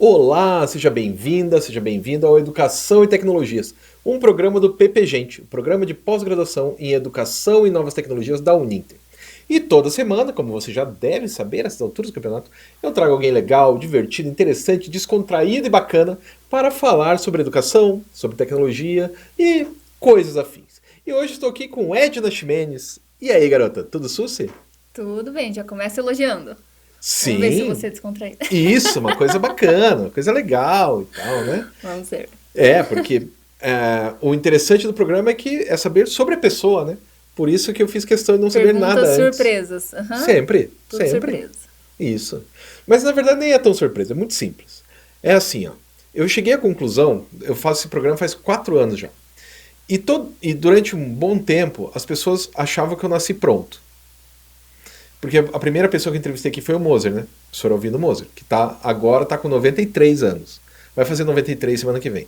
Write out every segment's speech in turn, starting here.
Olá, seja bem-vinda, seja bem-vindo ao Educação e Tecnologias, um programa do PP Gente, o programa de pós-graduação em Educação e Novas Tecnologias da Uninter. E toda semana, como você já deve saber, nessas alturas do campeonato, eu trago alguém legal, divertido, interessante, descontraído e bacana para falar sobre educação, sobre tecnologia e coisas afins. E hoje estou aqui com Edna Ximenes. E aí, garota, tudo suci? Tudo bem, já começa elogiando. Vamos ver se Sim, você é descontraído. isso, uma coisa bacana, uma coisa legal e tal, né? Vamos ver. Porque o interessante do programa é saber sobre a pessoa, né? Por isso que eu fiz questão de não saber nada Perguntas antes. surpresas. Aham. Sempre, Tudo sempre. surpresa. Isso. Mas na verdade nem é tão surpresa, é muito simples. É assim, ó. Eu cheguei à conclusão, eu faço esse programa faz 4 anos já. E durante um bom tempo, as pessoas achavam que eu nasci pronto. Porque a primeira pessoa que eu entrevistei aqui foi o Moser, né? O professor Alvino Moser, que agora tá com 93 anos. Vai fazer 93 semana que vem.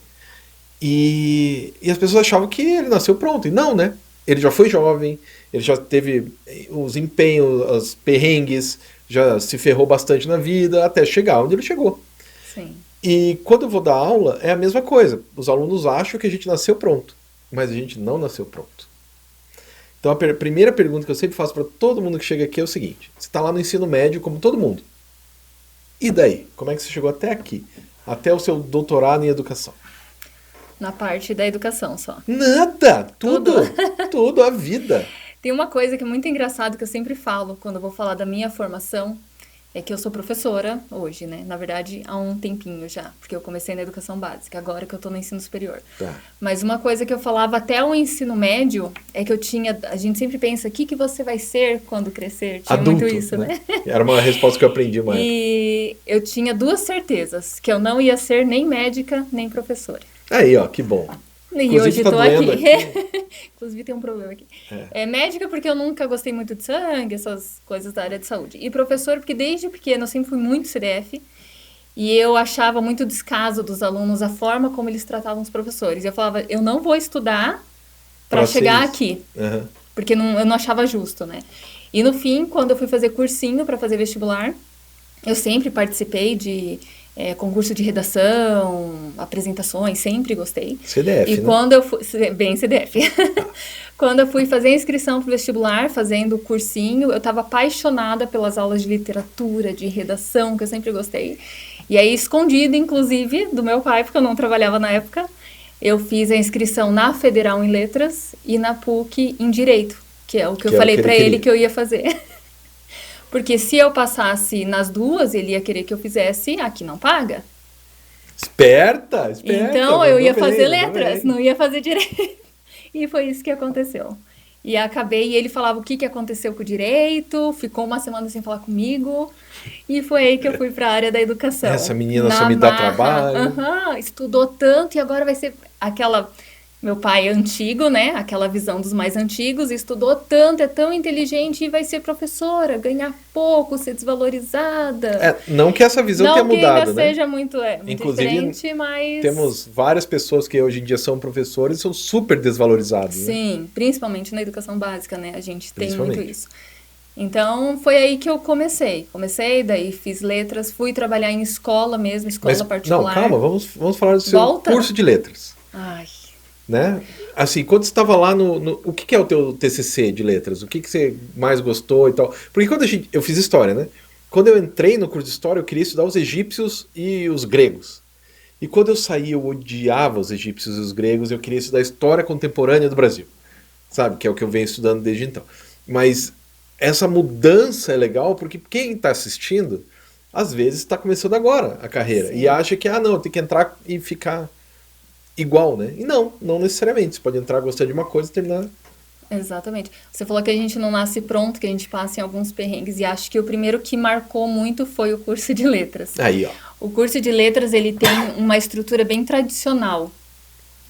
E as pessoas achavam que ele nasceu pronto. E não, né? Ele já foi jovem, ele já teve os empenhos, os perrengues, já se ferrou bastante na vida até chegar onde ele chegou. Sim. E quando eu vou dar aula, é a mesma coisa. Os alunos acham que a gente nasceu pronto, mas a gente não nasceu pronto. Então a primeira pergunta que eu sempre faço para todo mundo que chega aqui é o seguinte: você está lá no ensino médio como todo mundo. E daí? Como é que você chegou até aqui? Até o seu doutorado em educação? Na parte da educação só. Nada! Tudo! Tudo. Tudo, a vida. Tem uma coisa que é muito engraçada que eu sempre falo quando eu vou falar da minha formação, é que eu sou professora hoje, né? Na verdade, há um tempinho já, porque eu comecei na educação básica, agora que eu tô no ensino superior. Tá. Mas uma coisa que eu falava até o ensino médio é que a gente sempre pensa, o que você vai ser quando crescer? Tinha Adulto, muito isso, né? Era uma resposta que eu aprendi uma época. E eu tinha 2 certezas, que eu não ia ser nem médica, nem professora. Aí, ó, que bom. E Inclusive, hoje tá tô doendo aqui. aqui. Inclusive tem um problema aqui. É. Médica porque eu nunca gostei muito de sangue, essas coisas da área de saúde. E professor porque desde pequena eu sempre fui muito CDF. E eu achava muito descaso dos alunos a forma como eles tratavam os professores. Eu falava, eu não vou estudar para Pra ser chegar isso. aqui. Aham. Porque eu não achava justo, né? E no fim, quando eu fui fazer cursinho para fazer vestibular, eu sempre participei de concurso de redação, apresentações, sempre gostei. CDF, E né? quando eu fui, bem CDF, quando eu fui fazer a inscrição para o vestibular, fazendo o cursinho, eu estava apaixonada pelas aulas de literatura, de redação, que eu sempre gostei. E aí, escondido, inclusive, do meu pai, porque eu não trabalhava na época, eu fiz a inscrição na Federal em Letras e na PUC em Direito, que é o que eu Que era o falei que ele para ele queria. que eu ia fazer. Porque se eu passasse nas duas, ele ia querer que eu fizesse a que não paga. Esperta, esperta. Então eu Mandou ia bem, fazer mandou letras, bem. não ia fazer direito. E foi isso que aconteceu. E acabei, e ele falava o que aconteceu com o direito, ficou uma semana sem falar comigo, e foi aí que eu fui para a área da educação. Essa menina só Na me dá marra, trabalho. estudou tanto e agora vai ser aquela. Meu pai é antigo, né? Aquela visão dos mais antigos, estudou tanto, é tão inteligente e vai ser professora, ganhar pouco, ser desvalorizada. Não que essa visão tenha Não que ainda mudado, né? seja muito Inclusive, diferente, mas. temos várias pessoas que hoje em dia são professores e são super desvalorizados, né? Sim, principalmente na educação básica, né? A gente tem muito Principalmente. isso. Então, foi aí que eu comecei. Comecei, daí fiz letras, fui trabalhar em escola mesmo, escola Mas, não, particular. calma, vamos falar do seu Volta? curso de letras, Ai, né? Assim, quando você estava lá o que é o teu TCC de letras? O que você mais gostou e tal? Porque eu fiz história, né? Quando eu entrei no curso de história, eu queria estudar os egípcios e os gregos. E quando eu saí, eu odiava os egípcios e os gregos, eu queria estudar a história contemporânea do Brasil. Sabe? Que é o que eu venho estudando desde então. Mas essa mudança é legal porque quem está assistindo, às vezes está começando agora a carreira. sim. E acha que, não, tem que entrar e ficar igual, né? E não necessariamente. Você pode entrar, gostar de uma coisa e terminar. Exatamente. Você falou que a gente não nasce pronto, que a gente passa em alguns perrengues, e acho que o primeiro que marcou muito foi o curso de letras. Aí, ó. O curso de letras, ele tem uma estrutura bem tradicional.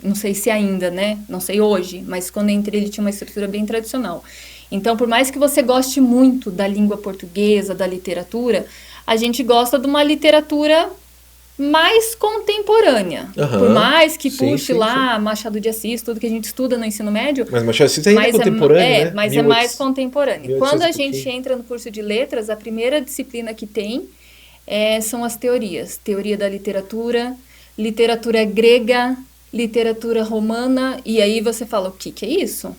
Não sei se ainda, né? Não sei hoje, mas quando eu entrei ele tinha uma estrutura bem tradicional. Então, por mais que você goste muito da língua portuguesa, da literatura, a gente gosta de uma literatura mais contemporânea. Aham. Por mais que Sim, puxe sim, lá Machado de Assis, tudo que a gente estuda no ensino médio, Mas Machado de Assis ainda é contemporâneo, né? mas é mais contemporâneo. 1800 Quando a e gente pouquinho. entra no curso de letras, a primeira disciplina que tem são as teorias. Teoria da literatura, literatura grega, literatura romana, e aí você fala, o que é isso?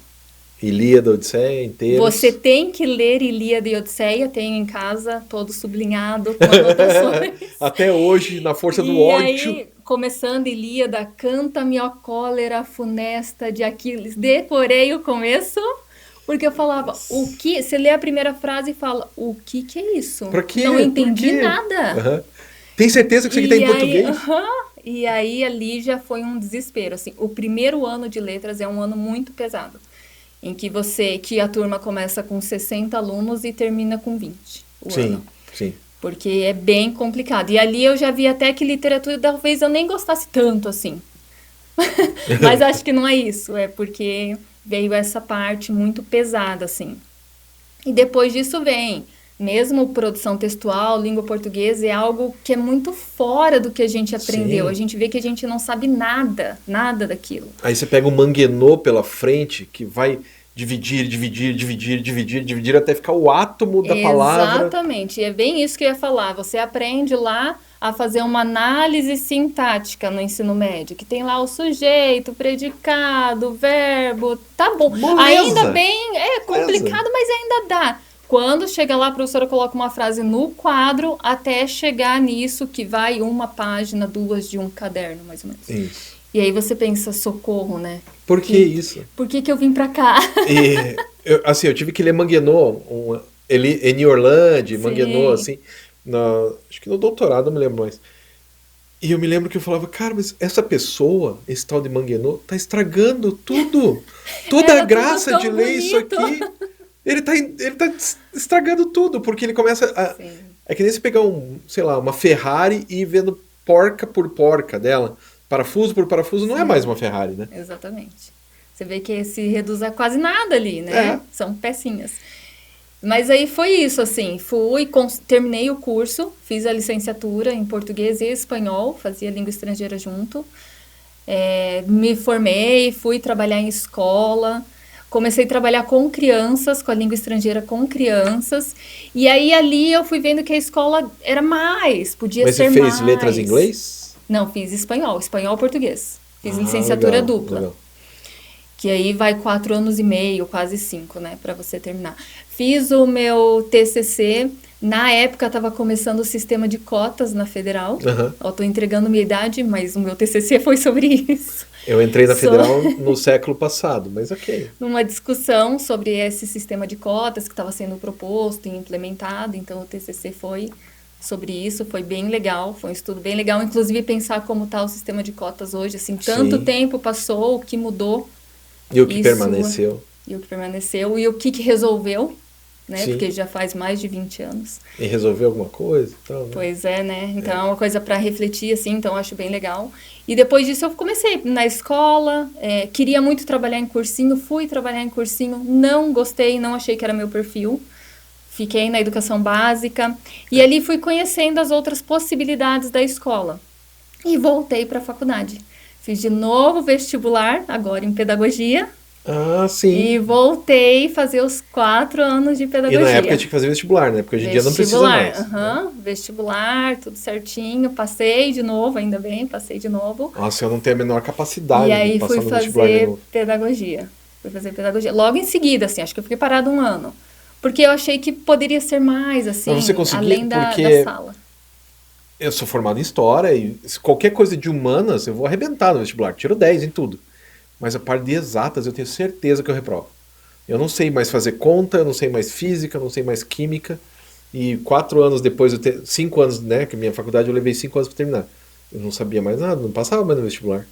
Ilíada, Odisseia, inteiros. Você tem que ler Ilíada e Odisseia, tenho em casa, todo sublinhado, com anotações. Até hoje, na força do E ódio. aí, começando Ilíada, canta-me ó cólera funesta de Aquiles. Decorei o começo, porque eu falava, o que? Você lê a primeira frase e fala, o que é isso? Pra quê? Não Por entendi quê? nada. Aham. Tem certeza que isso aqui tá em português? E aí ali já foi um desespero, assim. O primeiro ano de letras é um ano muito pesado, em que a turma começa com 60 alunos e termina com 20 o Sim, ano. sim. Porque é bem complicado. E ali eu já vi até que literatura talvez eu nem gostasse tanto assim. Mas acho que não é isso, é porque veio essa parte muito pesada, assim. E depois disso vem, mesmo produção textual, língua portuguesa, é algo que é muito fora do que a gente aprendeu. Sim. A gente vê que a gente não sabe nada, nada daquilo. Aí você pega um manguenô pela frente que vai dividir, dividir, dividir, dividir, dividir até ficar o átomo da palavra. Exatamente, é bem isso que eu ia falar. Você aprende lá a fazer uma análise sintática no ensino médio, que tem lá o sujeito, o predicado, o verbo, tá bom. Moleza. Ainda bem, é complicado, mas ainda dá. Quando chega lá, a professora coloca uma frase no quadro até chegar nisso que vai uma página, 2 de um caderno, mais ou menos. Isso. E aí você pensa, socorro, né? Por que isso? Por que eu vim pra cá? E, eu tive que ler Manguenô, Eni Orlandi, Manguenô, assim, acho que no doutorado, não me lembro mais. E eu me lembro que eu falava, cara, mas essa pessoa, esse tal de Manguenô, tá estragando tudo. Toda Era a graça tudo de tão ler isso bonito. aqui. Ele tá estragando tudo, porque ele começa a... Sim. É que nem você pegar uma Ferrari e ir vendo porca por porca dela, parafuso por parafuso, não é mais uma Ferrari, né? Exatamente. Você vê que se reduz a quase nada ali, né? É. São pecinhas. Mas aí foi isso, assim, terminei o curso, fiz a licenciatura em português e espanhol, fazia língua estrangeira junto, me formei, fui trabalhar em escola, comecei a trabalhar com crianças, com a língua estrangeira com crianças, e aí ali eu fui vendo que a escola era mais, podia Mas ser você fez mais. letras em inglês? Não, fiz espanhol e português. Fiz licenciatura legal, dupla. legal. Que aí vai 4 anos e meio, quase 5, né, para você terminar. Fiz o meu TCC, na época estava começando o sistema de cotas na Federal. Aham. Eu tô entregando minha idade, mas o meu TCC foi sobre isso. Eu entrei na Federal no século passado, mas ok. Numa discussão sobre esse sistema de cotas que estava sendo proposto e implementado, então o TCC foi sobre isso, foi bem legal, foi um estudo bem legal, inclusive pensar como está o sistema de cotas hoje, assim, tanto Sim. tempo passou, o que mudou. E o que Isso. permaneceu? E o que permaneceu, e o que resolveu, né? Sim. Porque já faz mais de 20 anos. E resolveu alguma coisa e tal, né? Pois é, né? Então é uma coisa para refletir, assim, então eu acho bem legal. E depois disso eu comecei na escola, queria muito trabalhar em cursinho, fui trabalhar em cursinho, não gostei, não achei que era meu perfil. Fiquei na educação básica e ali fui conhecendo as outras possibilidades da escola. E voltei para a faculdade. Fiz de novo vestibular, agora em pedagogia, Ah, sim. e voltei a fazer os 4 anos de E pedagogia. na época tinha que fazer vestibular, né? Porque hoje em dia não precisa mais. Aham, vestibular, tudo certinho. Passei de novo, ainda bem, passei de novo. Nossa, eu não tenho a menor capacidade E aí de passar fui no vestibular de fazer novo. pedagogia. Fui fazer pedagogia. Logo em seguida, assim, acho que eu fiquei parada 1 ano. Porque eu achei que poderia ser mais, assim, Mas você conseguia, além da porque sala. eu sou formado em História e qualquer coisa de humanas eu vou arrebentar no vestibular. Tiro 10 em tudo. Mas a parte de exatas eu tenho certeza que eu reprovo. Eu não sei mais fazer conta, eu não sei mais física, eu não sei mais química. E 4 anos depois, 5 anos, né? Que minha faculdade eu levei 5 anos para terminar. Eu não sabia mais nada, não passava mais no vestibular.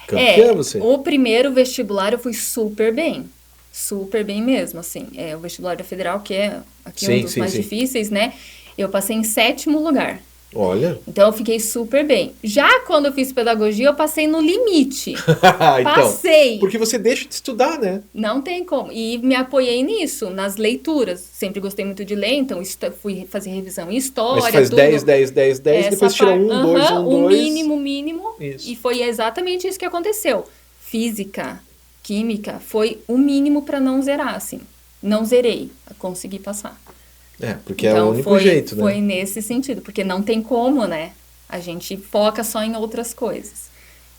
Campeã você? O primeiro vestibular eu fui super bem. Super bem mesmo, assim. O vestibular da Federal, que é aqui um dos mais difíceis, né? Eu passei em 7º lugar. Olha. Então eu fiquei super bem. Já quando eu fiz pedagogia, eu passei no limite. Então, Passei. porque você deixa de estudar, né? Não tem como. E me apoiei nisso, nas leituras. Sempre gostei muito de ler, então fui fazer revisão em história. Mas faz tudo. 10, 10, 10, 10, depois tira 1, 2, 1, 2. O mínimo. Isso. E foi exatamente isso que aconteceu. Física, química, foi o mínimo para não zerar, assim. Não zerei, consegui passar. Porque é o Então único jeito, né? foi nesse sentido, porque não tem como, né? A gente foca só em outras coisas.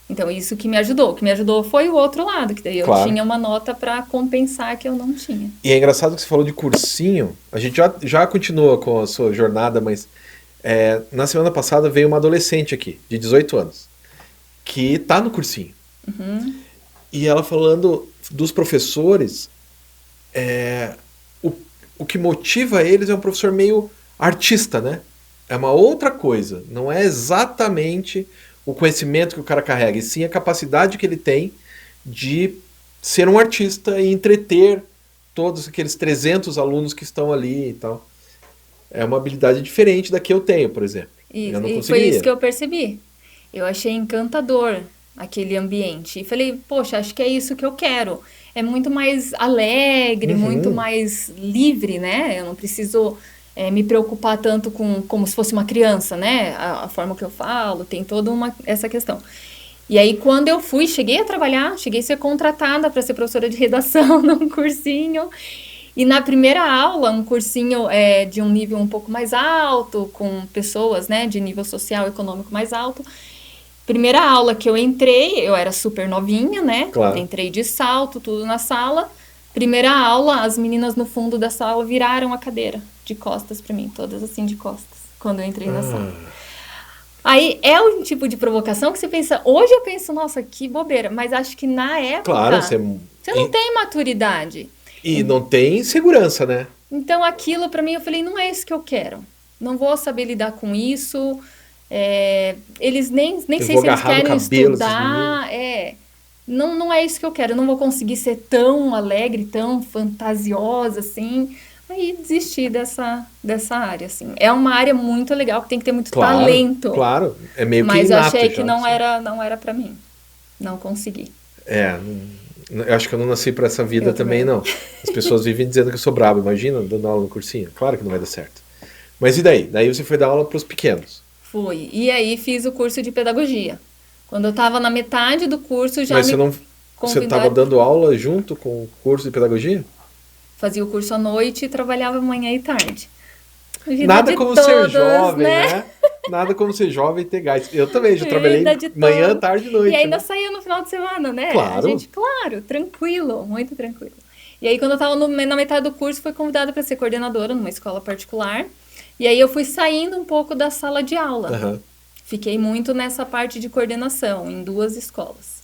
Então isso que me ajudou. O que me ajudou foi o outro lado, que daí eu Claro. tinha uma nota para compensar que eu não tinha. E é engraçado que você falou de cursinho. A gente já continua com a sua jornada, mas na semana passada veio uma adolescente aqui, de 18 anos, que tá no cursinho. E ela falando dos professores, o que motiva eles é um professor meio artista, né? É uma outra coisa. Não é exatamente o conhecimento que o cara carrega, e sim a capacidade que ele tem de ser um artista e entreter todos aqueles 300 alunos que estão ali e tal. É uma habilidade diferente da que eu tenho, por exemplo. Eu não E foi conseguiria. isso que eu percebi. Eu achei encantador aquele ambiente. E falei, poxa, acho que é isso que eu quero. É muito mais alegre, muito mais livre, né? Eu não preciso me preocupar tanto com como se fosse uma criança, né? A forma que eu falo, tem toda essa questão. E aí, quando eu cheguei a trabalhar, cheguei a ser contratada para ser professora de redação num cursinho. E na primeira aula, um cursinho de um nível um pouco mais alto, com pessoas, né, de nível social e econômico mais alto. Primeira aula que eu entrei, eu era super novinha, né? Claro. Entrei de salto, tudo na sala. Primeira aula, as meninas no fundo da sala viraram a cadeira de costas para mim, todas assim de costas, quando eu entrei na sala. Aí é um tipo de provocação que você pensa, hoje eu penso, nossa, que bobeira, mas acho que na época Claro, você não tem maturidade. E não tem segurança, né? Então aquilo pra mim, eu falei, não é isso que eu quero. Não vou saber lidar com isso. Eles nem sei se eles querem estudar. Não é isso que eu quero. Eu não vou conseguir ser tão alegre, tão fantasiosa assim. Aí desisti dessa área, assim. É uma área muito legal, que tem que ter muito talento. Claro, é meio que mas inato. Mas eu achei que já, não era pra mim. Não consegui. Eu acho que eu não nasci pra essa vida também, não. As pessoas vivem dizendo que eu sou brabo, imagina, dando aula no cursinho. Claro que não vai dar certo. Mas e daí? Daí você foi dar aula pros pequenos? Fui. E aí fiz o curso de pedagogia. Quando eu tava na metade do curso, já Mas você estava dando aula junto com o curso de pedagogia? Fazia o curso à noite e trabalhava manhã e tarde. Nada como ser jovem, né? Nada como ser jovem e ter gás. Eu também já trabalhei manhã, tarde e noite. E ainda saía no final de semana, né? Claro. A gente, tranquilo, muito tranquilo. E aí, quando eu tava na metade do curso, fui convidada para ser coordenadora numa escola particular. E aí eu fui saindo um pouco da sala de aula. Fiquei muito nessa parte de coordenação, em 2 escolas.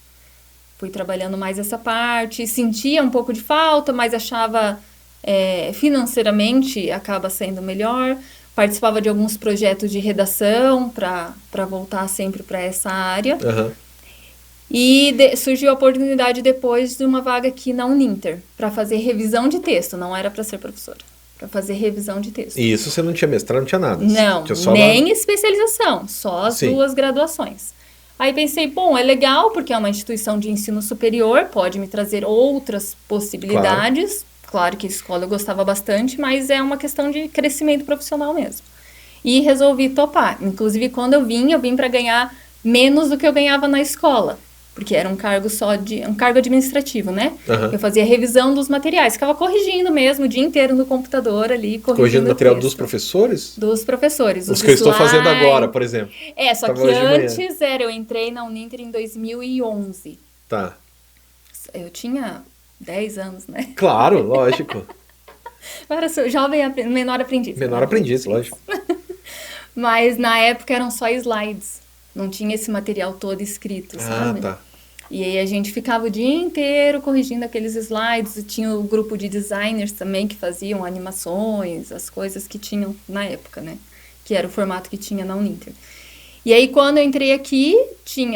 Fui trabalhando mais essa parte, sentia um pouco de falta, mas achava financeiramente acaba sendo melhor. Participava de alguns projetos de redação para voltar sempre para essa área. E surgiu a oportunidade depois de uma vaga aqui na Uninter, para fazer revisão de texto, não era para ser professora, para fazer revisão de texto. E isso você não tinha mestrado, não tinha nada? Não, nem especialização, só as 2 graduações. Aí pensei, bom, é legal porque é uma instituição de ensino superior, pode me trazer outras possibilidades. Claro que a escola eu gostava bastante, mas é uma questão de crescimento profissional mesmo. E resolvi topar. Inclusive, quando eu vim para ganhar menos do que eu ganhava na escola. Porque era um cargo um cargo administrativo, né? Eu fazia revisão dos materiais, ficava corrigindo mesmo o dia inteiro no computador ali, corrigindo o material texto. Dos professores? Dos professores. Os que eu estou fazendo agora, por exemplo. Só que antes eu entrei na Uninter em 2011. Tá. Eu tinha 10 anos, né? Claro, lógico. Eu era jovem, menor aprendiz. Menor aprendiz, lógico. Mas na época eram só slides. Não tinha esse material todo escrito, sabe? Tá. E aí a gente ficava o dia inteiro corrigindo aqueles slides. E tinha o grupo de designers também que faziam animações, as coisas que tinham na época, né? Que era o formato que tinha na Uninter. E aí, quando eu entrei aqui,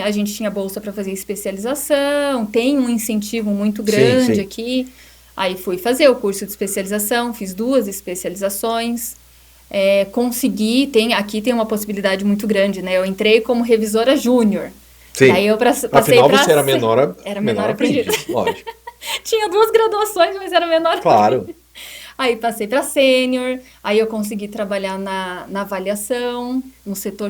a gente tinha bolsa para fazer especialização, tem um incentivo muito grande aqui. Aí fui fazer o curso de especialização, fiz 2 especializações. Consegui, aqui tem uma possibilidade muito grande, né? Eu entrei como revisora júnior. Sim. Daí eu passei Afinal, você era menor aprendiz. Lógico. Tinha 2 graduações, mas era menor Claro. aprendiz. Aí passei para sênior, aí eu consegui trabalhar na avaliação,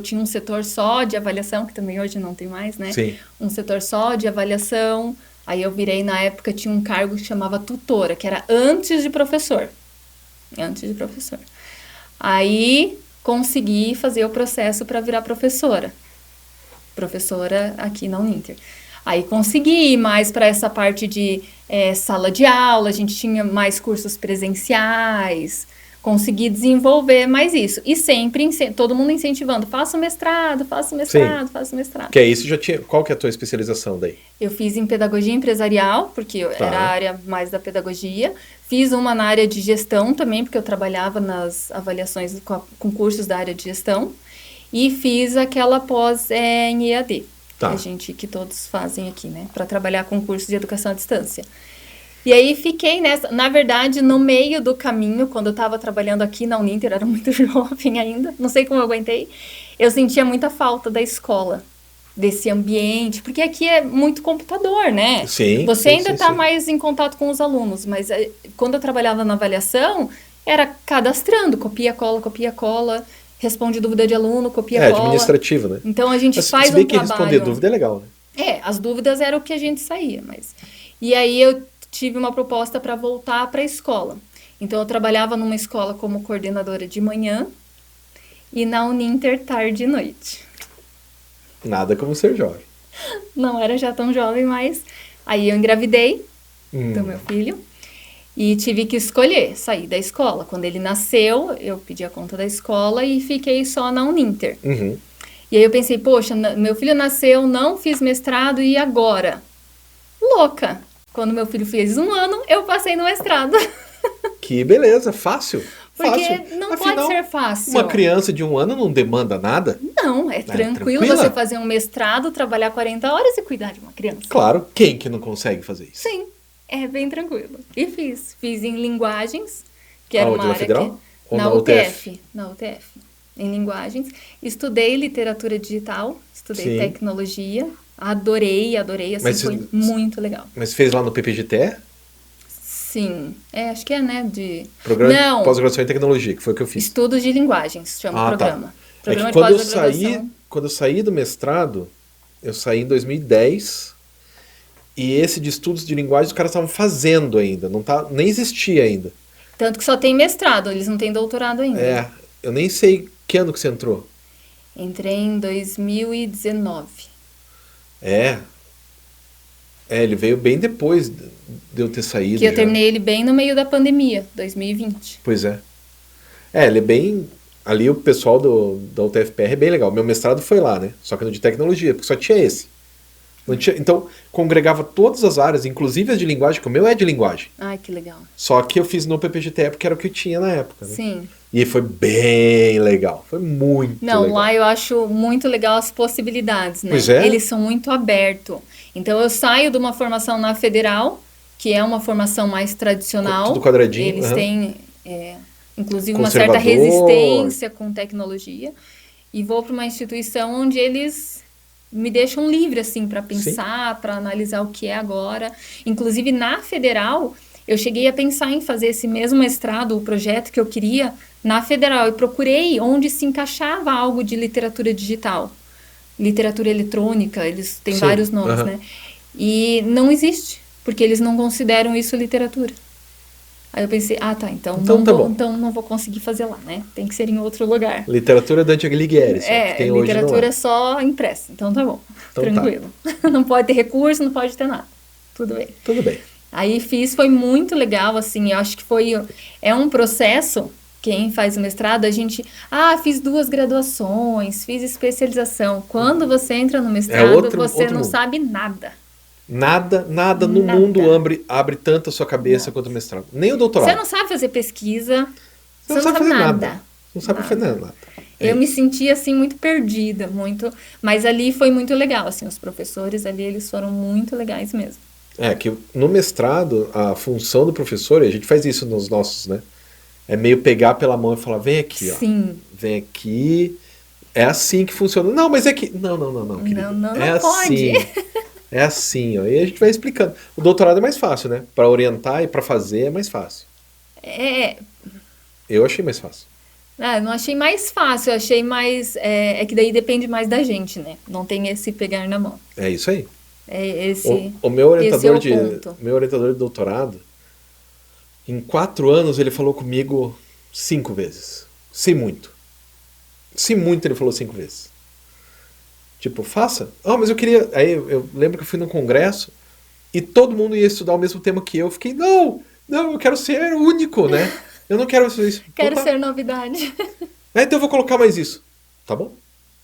tinha um setor só de avaliação, que também hoje não tem mais, né? Sim. Um setor só de avaliação, aí eu virei, na época, tinha um cargo que chamava tutora, que era antes de professor. Aí consegui fazer o processo para virar professora aqui na Uninter. Aí consegui ir mais para essa parte de sala de aula, a gente tinha mais cursos presenciais, consegui desenvolver mais isso. E sempre todo mundo incentivando, faça o mestrado, faça o Sim. mestrado, faça o mestrado. Que é isso, já tinha. Qual que é a tua especialização daí? Eu fiz em pedagogia empresarial, porque Tá. era a área mais da pedagogia. Fiz uma na área de gestão também, porque eu trabalhava nas avaliações com cursos da área de gestão. E fiz aquela pós em EAD, Tá. que todos fazem aqui, né? Para trabalhar com cursos de educação à distância. E aí fiquei nessa, na verdade, no meio do caminho, quando eu estava trabalhando aqui na Uninter, era muito jovem ainda, não sei como eu aguentei, eu sentia muita falta da escola, desse ambiente, porque aqui é muito computador, né? Sim. Você sim, ainda sim, está sim. mais em contato com os alunos, mas quando eu trabalhava na avaliação, era cadastrando, copia, cola, responde dúvida de aluno, copia, É cola. administrativo, né? Então a gente Mas, faz se bem um que responder trabalho. dúvida é legal, né? As dúvidas eram o que a gente saía, mas. E aí eu tive uma proposta para voltar para a escola. Então eu trabalhava numa escola como coordenadora de manhã e na Uninter tarde e noite. Nada como ser jovem. Não era já tão jovem, mas aí eu engravidei do Hum. meu filho e tive que escolher sair da escola. Quando ele nasceu, eu pedi a conta da escola e fiquei só na Uninter. Uhum. E aí eu pensei, poxa, meu filho nasceu, não fiz mestrado e agora? Louca! Quando meu filho fez 1 ano, eu passei no mestrado. Que beleza, fácil. Porque Fácil. não Afinal, pode ser fácil. uma criança de 1 ano não demanda nada? Não, é tranquilo tranquila? você fazer um mestrado, trabalhar 40 horas e cuidar de uma criança. Claro, quem que não consegue fazer isso? Sim, é bem tranquilo. E fiz. Fiz em linguagens, que era Aonde, uma na área Federal? Ou na na UTF. Na UTF. Em linguagens. Estudei literatura digital, estudei Sim. tecnologia. Adorei, assim, Mas foi você- muito legal. Mas fez lá no PPGT? Sim, acho que é, né, de... Programa Não, de pós-graduação em tecnologia, que foi o que eu fiz. estudos de linguagens, chama o Ah, tá. programa. É Programa que de quando eu saí, pós-graduação. quando eu saí do mestrado, eu saí em 2010, e esse de estudos de linguagem os caras estavam fazendo ainda, não tá, nem existia ainda. Tanto que só tem mestrado, eles não têm doutorado ainda. É, eu nem sei que ano que você entrou. Entrei em 2019. É, ele veio bem depois de eu ter saído Que eu já. terminei ele bem no meio da pandemia, 2020. Pois é. É, ele é bem... Ali o pessoal da UTFPR é bem legal. Meu mestrado foi lá, né? Só que no de tecnologia, porque só tinha esse. Não tinha, então, congregava todas as áreas, inclusive as de linguagem, que o meu é de linguagem. Ai, que legal. Só que eu fiz no PPGT porque era o que eu tinha na época, né? Sim. E foi bem legal. Foi muito Não, legal. lá eu acho muito legal as possibilidades, né? Pois é. Eles são muito abertos. Então eu saio de uma formação na Federal, que é uma formação mais tradicional. Tudo quadradinho, Eles aham. têm, inclusive, uma certa Conservador. resistência com tecnologia. E vou para uma instituição onde eles me deixam livre, assim, para pensar, para analisar o que é agora. Inclusive, na Federal, eu cheguei a pensar em fazer esse mesmo mestrado, o projeto que eu queria, na Federal. E procurei onde se encaixava algo de literatura digital. Literatura eletrônica, eles têm Sim, vários nomes, aham. né? E não existe, porque eles não consideram isso literatura. Aí eu pensei, tá, então, Então tá bom. então não vou conseguir fazer lá, né? Tem que ser em outro lugar. Literatura Dante Alighieri, só, que tem hoje literatura não é. só impressa. Então tá bom, Então tá. tranquilo. Não pode ter recurso, não pode ter nada. Tudo bem. Tudo bem. Aí foi muito legal, assim, eu acho que é um processo, quem faz o mestrado, a gente, fiz 2 graduações, fiz especialização. Quando você entra no mestrado, outro você não mundo. sabe nada. Nada no Nada. mundo abre tanto a sua cabeça quanto o mestrado. Nem o doutorado. Você não sabe fazer pesquisa, Você não sabe fazer nada. Não sabe Nada. fazer nada. Eu me senti, assim, muito perdida, mas ali foi muito legal, assim, os professores ali, eles foram muito legais mesmo. É que no mestrado, a função do professor, e a gente faz isso nos nossos, né? É meio pegar pela mão e falar, vem aqui, ó. Sim. Vem aqui. É assim que funciona. Não, mas é que... Não, querido. Não é pode. assim. É assim, ó. E a gente vai explicando. O doutorado é mais fácil, né? Para orientar e para fazer é mais fácil. Eu achei mais fácil. Eu não achei mais fácil, eu achei mais... É que daí depende mais da gente, né? Não tem esse pegar na mão. É isso aí. É esse... O meu esse é orientador o ponto. meu orientador de doutorado, em 4 anos ele falou comigo 5 vezes. Se muito. Se muito, ele falou 5 vezes. Tipo, faça. Ah, mas eu queria... Aí eu lembro que eu fui num congresso e todo mundo ia estudar o mesmo tema que eu. Fiquei, não, eu quero ser único, né? Eu não quero ser isso. Quero Então tá. ser novidade. Então eu vou colocar mais isso. Tá bom?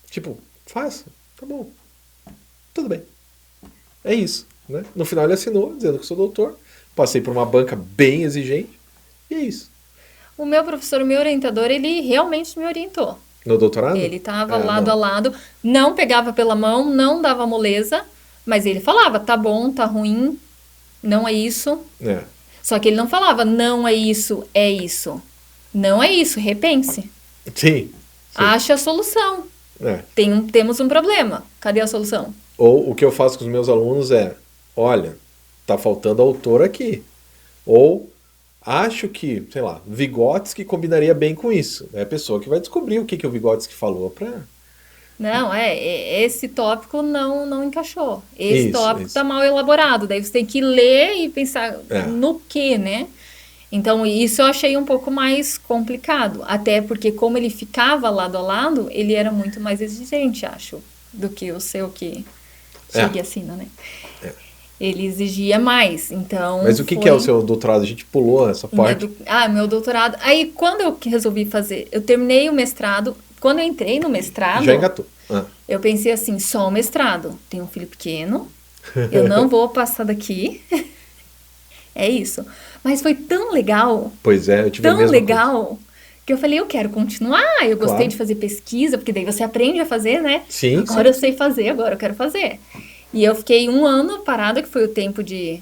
Tipo, faça. Tá bom. Tudo bem. É isso, né? No final ele assinou, dizendo que sou doutor. Passei por uma banca bem exigente. E é isso. O meu professor, o meu orientador, ele realmente me orientou. No doutorado? Ele estava Ah, lado a não. lado, não pegava pela mão, não dava moleza, mas ele falava, tá bom, tá ruim, não é isso. É. Só que ele não falava, não é isso, é isso. Não é isso, repense. Sim. Ache a solução. É. Temos um problema. Cadê a solução? Ou o que eu faço com os meus alunos é, olha, tá faltando autor aqui. Ou acho que, sei lá, Vygotsky combinaria bem com isso. É a pessoa que vai descobrir o que o Vygotsky falou pra... Não, esse tópico não encaixou. Esse Isso, tópico isso. tá mal elaborado. Daí você tem que ler e pensar É. no que, né? Então, isso eu achei um pouco mais complicado. Até porque, como ele ficava lado a lado, ele era muito mais exigente, acho, do que o seu que chega e assina, né? Ele exigia mais. Então, Mas o que é o seu doutorado? A gente pulou essa parte. Meu doutorado. Aí, quando eu resolvi fazer, eu terminei o mestrado. Quando eu entrei no mestrado, Já engatou. Ah. eu pensei assim, só o mestrado. Tenho um filho pequeno, eu não vou passar daqui. É isso. Mas foi tão legal, Pois é, eu tive a tão mesma legal, que eu falei, eu quero continuar. Eu gostei Claro. de fazer pesquisa, porque daí você aprende a fazer, né? Sim, Agora eu sei fazer, agora eu quero fazer. E eu fiquei 1 ano parada, que foi o tempo de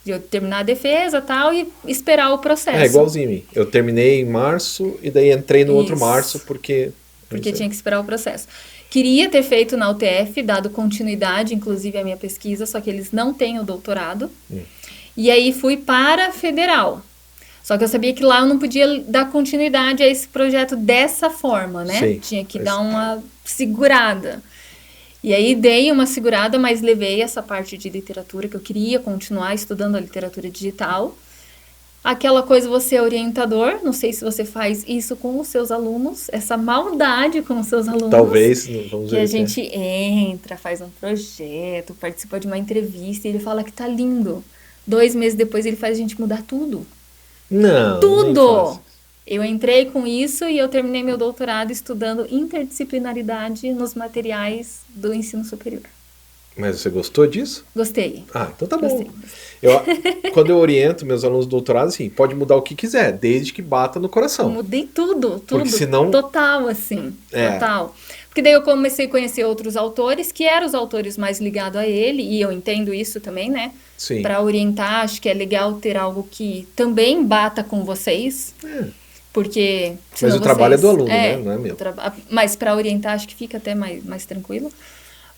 eu terminar a defesa e tal, e esperar o processo. É igualzinho a mim. Eu terminei em março e daí entrei no outro Isso. março porque... Porque tinha que esperar o processo. Queria ter feito na UTF, dado continuidade, inclusive, à minha pesquisa, só que eles não têm o doutorado. E aí fui para a Federal. Só que eu sabia que lá eu não podia dar continuidade a esse projeto dessa forma, né? Sim, Tinha que mas- dar uma segurada. E aí dei uma segurada, mas levei essa parte de literatura, que eu queria continuar estudando a literatura digital. Aquela coisa, você é orientador, não sei se você faz isso com os seus alunos, essa maldade com os seus alunos. Talvez, vamos Que ver. a gente entra, faz um projeto, participa de uma entrevista e ele fala que tá lindo. 2 meses depois ele faz a gente mudar tudo. Não, nem Tudo! faço. Eu entrei com isso e eu terminei meu doutorado estudando interdisciplinaridade nos materiais do ensino superior. Mas você gostou disso? Gostei. Ah, então tá bom. Gostei. Quando eu oriento meus alunos de doutorado, assim, pode mudar o que quiser, desde que bata no coração. Mudei tudo. Porque senão- Total, assim. É. Total. Porque daí eu comecei a conhecer outros autores, que eram os autores mais ligados a ele, e eu entendo isso também, né? Sim. Para orientar, acho que é legal ter algo que também bata com vocês. É. Porque... Mas senão o trabalho é do vocês- aluno, né? Não é meu. Mas para orientar, acho que fica até mais tranquilo.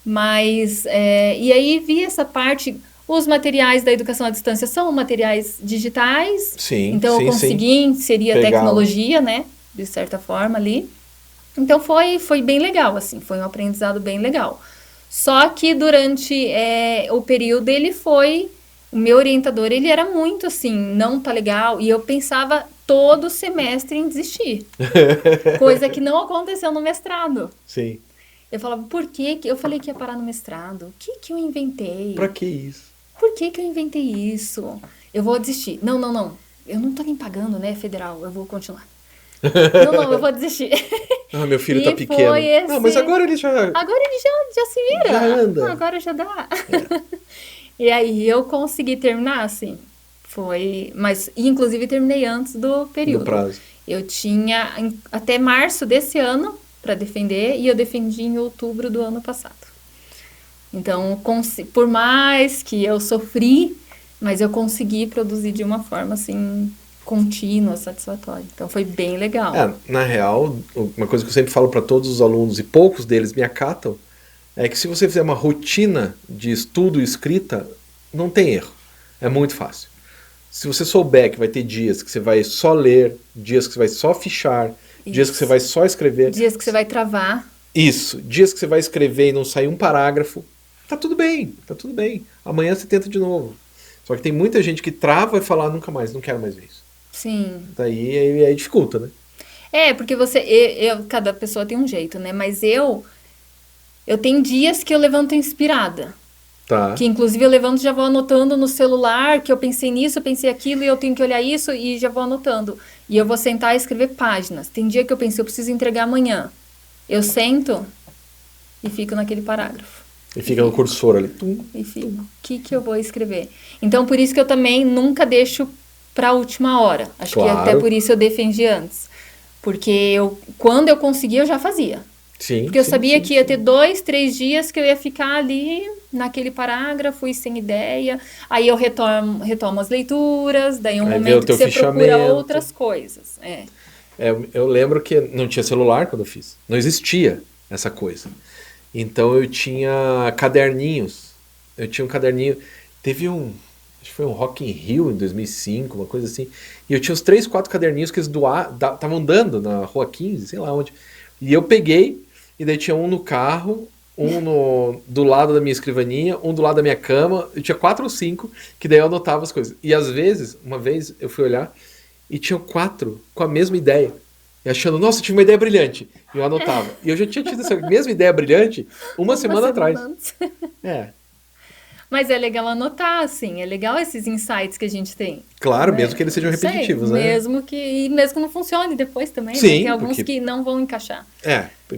Mas, e aí vi essa parte... Os materiais da educação à distância são materiais digitais. Sim, Então, sim, eu consegui inserir a Pegar- tecnologia, né? De certa forma ali. Então, foi bem legal, assim. Foi um aprendizado bem legal. Só que durante o período, ele foi... O meu orientador, ele era muito assim, não tá legal. E eu pensava todo semestre em desistir. Coisa que não aconteceu no mestrado. Sim. Eu falava, por que eu falei que ia parar no mestrado? O que eu inventei? Pra que isso? Por que eu inventei isso? Eu vou desistir. Não. Eu não tô nem pagando, né, federal. Eu vou continuar. Não, eu vou desistir. Ah, meu filho E tá pequeno. foi esse- Não, mas agora ele já... Agora ele já se vira. Já anda. Agora já dá. E aí eu consegui terminar, assim. Foi... Mas, inclusive, terminei antes do período. Do prazo. Eu tinha até março desse ano para defender e eu defendi em outubro do ano passado. Então, por mais que eu sofri, mas eu consegui produzir de uma forma, assim, contínua, satisfatória. Então, foi bem legal. Na real, uma coisa que eu sempre falo para todos os alunos, e poucos deles me acatam, é que se você fizer uma rotina de estudo e escrita, não tem erro. É muito fácil. Se você souber que vai ter dias que você vai só ler, dias que você vai só fichar, dias que você vai só escrever... Dias que você vai travar. Isso, dias que você vai escrever e não sair um parágrafo, tá tudo bem, tá tudo bem. Amanhã você tenta de novo. Só que tem muita gente que trava e fala, nunca mais, não quero mais ver isso. Sim. Daí aí dificulta, né? Porque cada pessoa tem um jeito, né? Mas eu tenho dias que eu levanto inspirada. Tá. Que inclusive eu levanto e já vou anotando no celular que eu pensei nisso, eu pensei aquilo e eu tenho que olhar isso e já vou anotando. E eu vou sentar e escrever páginas. Tem dia que eu pensei, eu preciso entregar amanhã. Eu sento e fico naquele parágrafo. E fica no cursor ali. E fico, o que eu vou escrever? Então, por isso que eu também nunca deixo para a última hora. Acho que até por isso eu defendi antes. Porque quando eu conseguia, eu já fazia. Sim, porque eu sabia que ia ter 2, 3 dias que eu ia ficar ali naquele parágrafo e sem ideia. Aí eu retomo as leituras, daí um momento que você procura outras coisas. Eu lembro que não tinha celular quando eu fiz. Não existia essa coisa. Então eu tinha caderninhos. Eu tinha um caderninho. Teve acho que foi um Rock in Rio em 2005, uma coisa assim. E eu tinha uns 3, 4 caderninhos que eles estavam dando na Rua 15, sei lá onde. E eu peguei, e daí tinha um no carro, do lado da minha escrivaninha, um do lado da minha cama. Eu tinha 4 ou 5, que daí eu anotava as coisas. E às vezes, uma vez eu fui olhar, e tinham 4 com a mesma ideia. E achando, nossa, eu tive uma ideia brilhante. E eu anotava. E eu já tinha tido essa mesma ideia brilhante uma semana atrás. Mas é legal anotar, assim, é legal esses insights que a gente tem. Claro, mesmo que eles sejam repetitivos, né? Mesmo que não funcione depois também, sim, né? Tem alguns que não vão encaixar.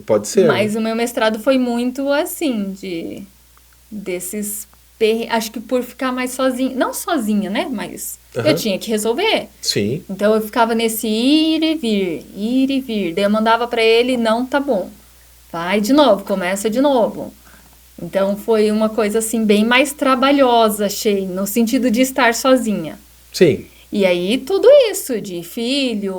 Pode ser. Mas o meu mestrado foi muito assim, desses acho que por ficar mais sozinha, não sozinha, né? Mas eu tinha que resolver. Sim. Então eu ficava nesse ir e vir. Daí eu mandava pra ele, não tá bom. Vai de novo, começa de novo. Então foi uma coisa assim bem mais trabalhosa, achei, no sentido de estar sozinha. Sim. E aí tudo isso de filho,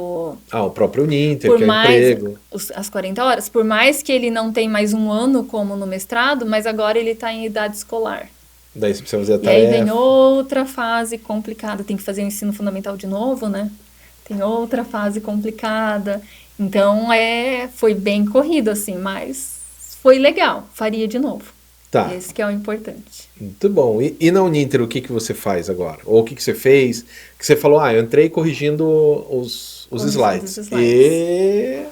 o próprio Uninter, que é emprego. As 40 horas, por mais que ele não tem mais um ano como no mestrado, mas agora ele está em idade escolar. Daí você precisa fazer a tarefa. E aí vem outra fase complicada, tem que fazer o ensino fundamental de novo, né? Tem outra fase complicada. Então foi bem corrido assim, mas foi legal, faria de novo. Tá. Esse que é o importante. Muito bom. E na Uninter, o que você faz agora? Ou o que você fez? Que você falou, eu entrei corrigindo os slides. E...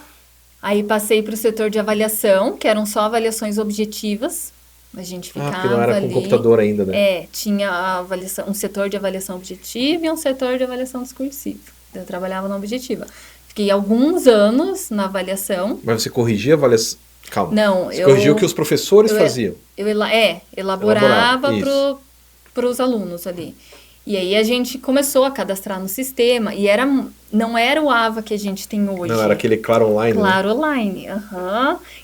Aí passei para o setor de avaliação, que eram só avaliações objetivas. A gente ficava porque não era ali, com computador ainda, né? Tinha um setor de avaliação objetiva e um setor de avaliação discursiva. Eu trabalhava na objetiva. Fiquei alguns anos na avaliação. Mas você corrigia a avaliação? Calma. Não, você corrigiu o que os professores faziam? Eu elaborava para os alunos ali. E aí a gente começou a cadastrar no sistema. E não era o AVA que a gente tem hoje. Não, era aquele Claro Online. Claro, né? Online,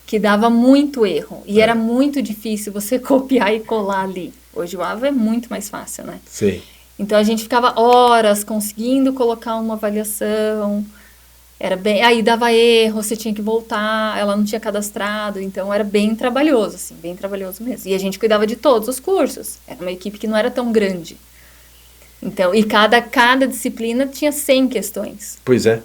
que dava muito erro. E era muito difícil você copiar e colar ali. Hoje o AVA é muito mais fácil, né? Sim. Então a gente ficava horas conseguindo colocar uma avaliação. Aí dava erro, você tinha que voltar, ela não tinha cadastrado, então era bem trabalhoso, assim, bem trabalhoso mesmo. E a gente cuidava de todos os cursos, era uma equipe que não era tão grande. Então, e cada disciplina tinha 100 questões. Pois é,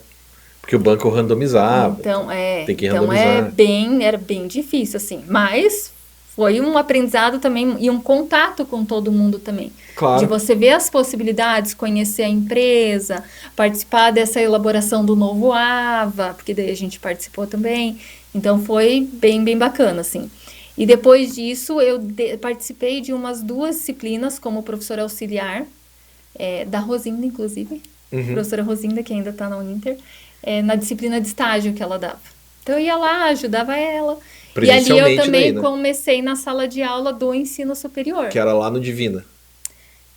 porque o banco randomizava. Então, tem que randomizar. Era bem difícil, assim, mas foi um aprendizado também e um contato com todo mundo também. Claro. De você ver as possibilidades, conhecer a empresa, participar dessa elaboração do novo AVA, porque daí a gente participou também. Então foi bem, bem bacana, assim. E depois disso eu participei de umas 2 disciplinas como professora auxiliar, da Rosinda, inclusive. Professora Rosinda, que ainda está na Uninter, na disciplina de estágio que ela dava. Então eu ia lá, ajudava ela. E ali eu também comecei na sala de aula do ensino superior. Que era lá no Divina.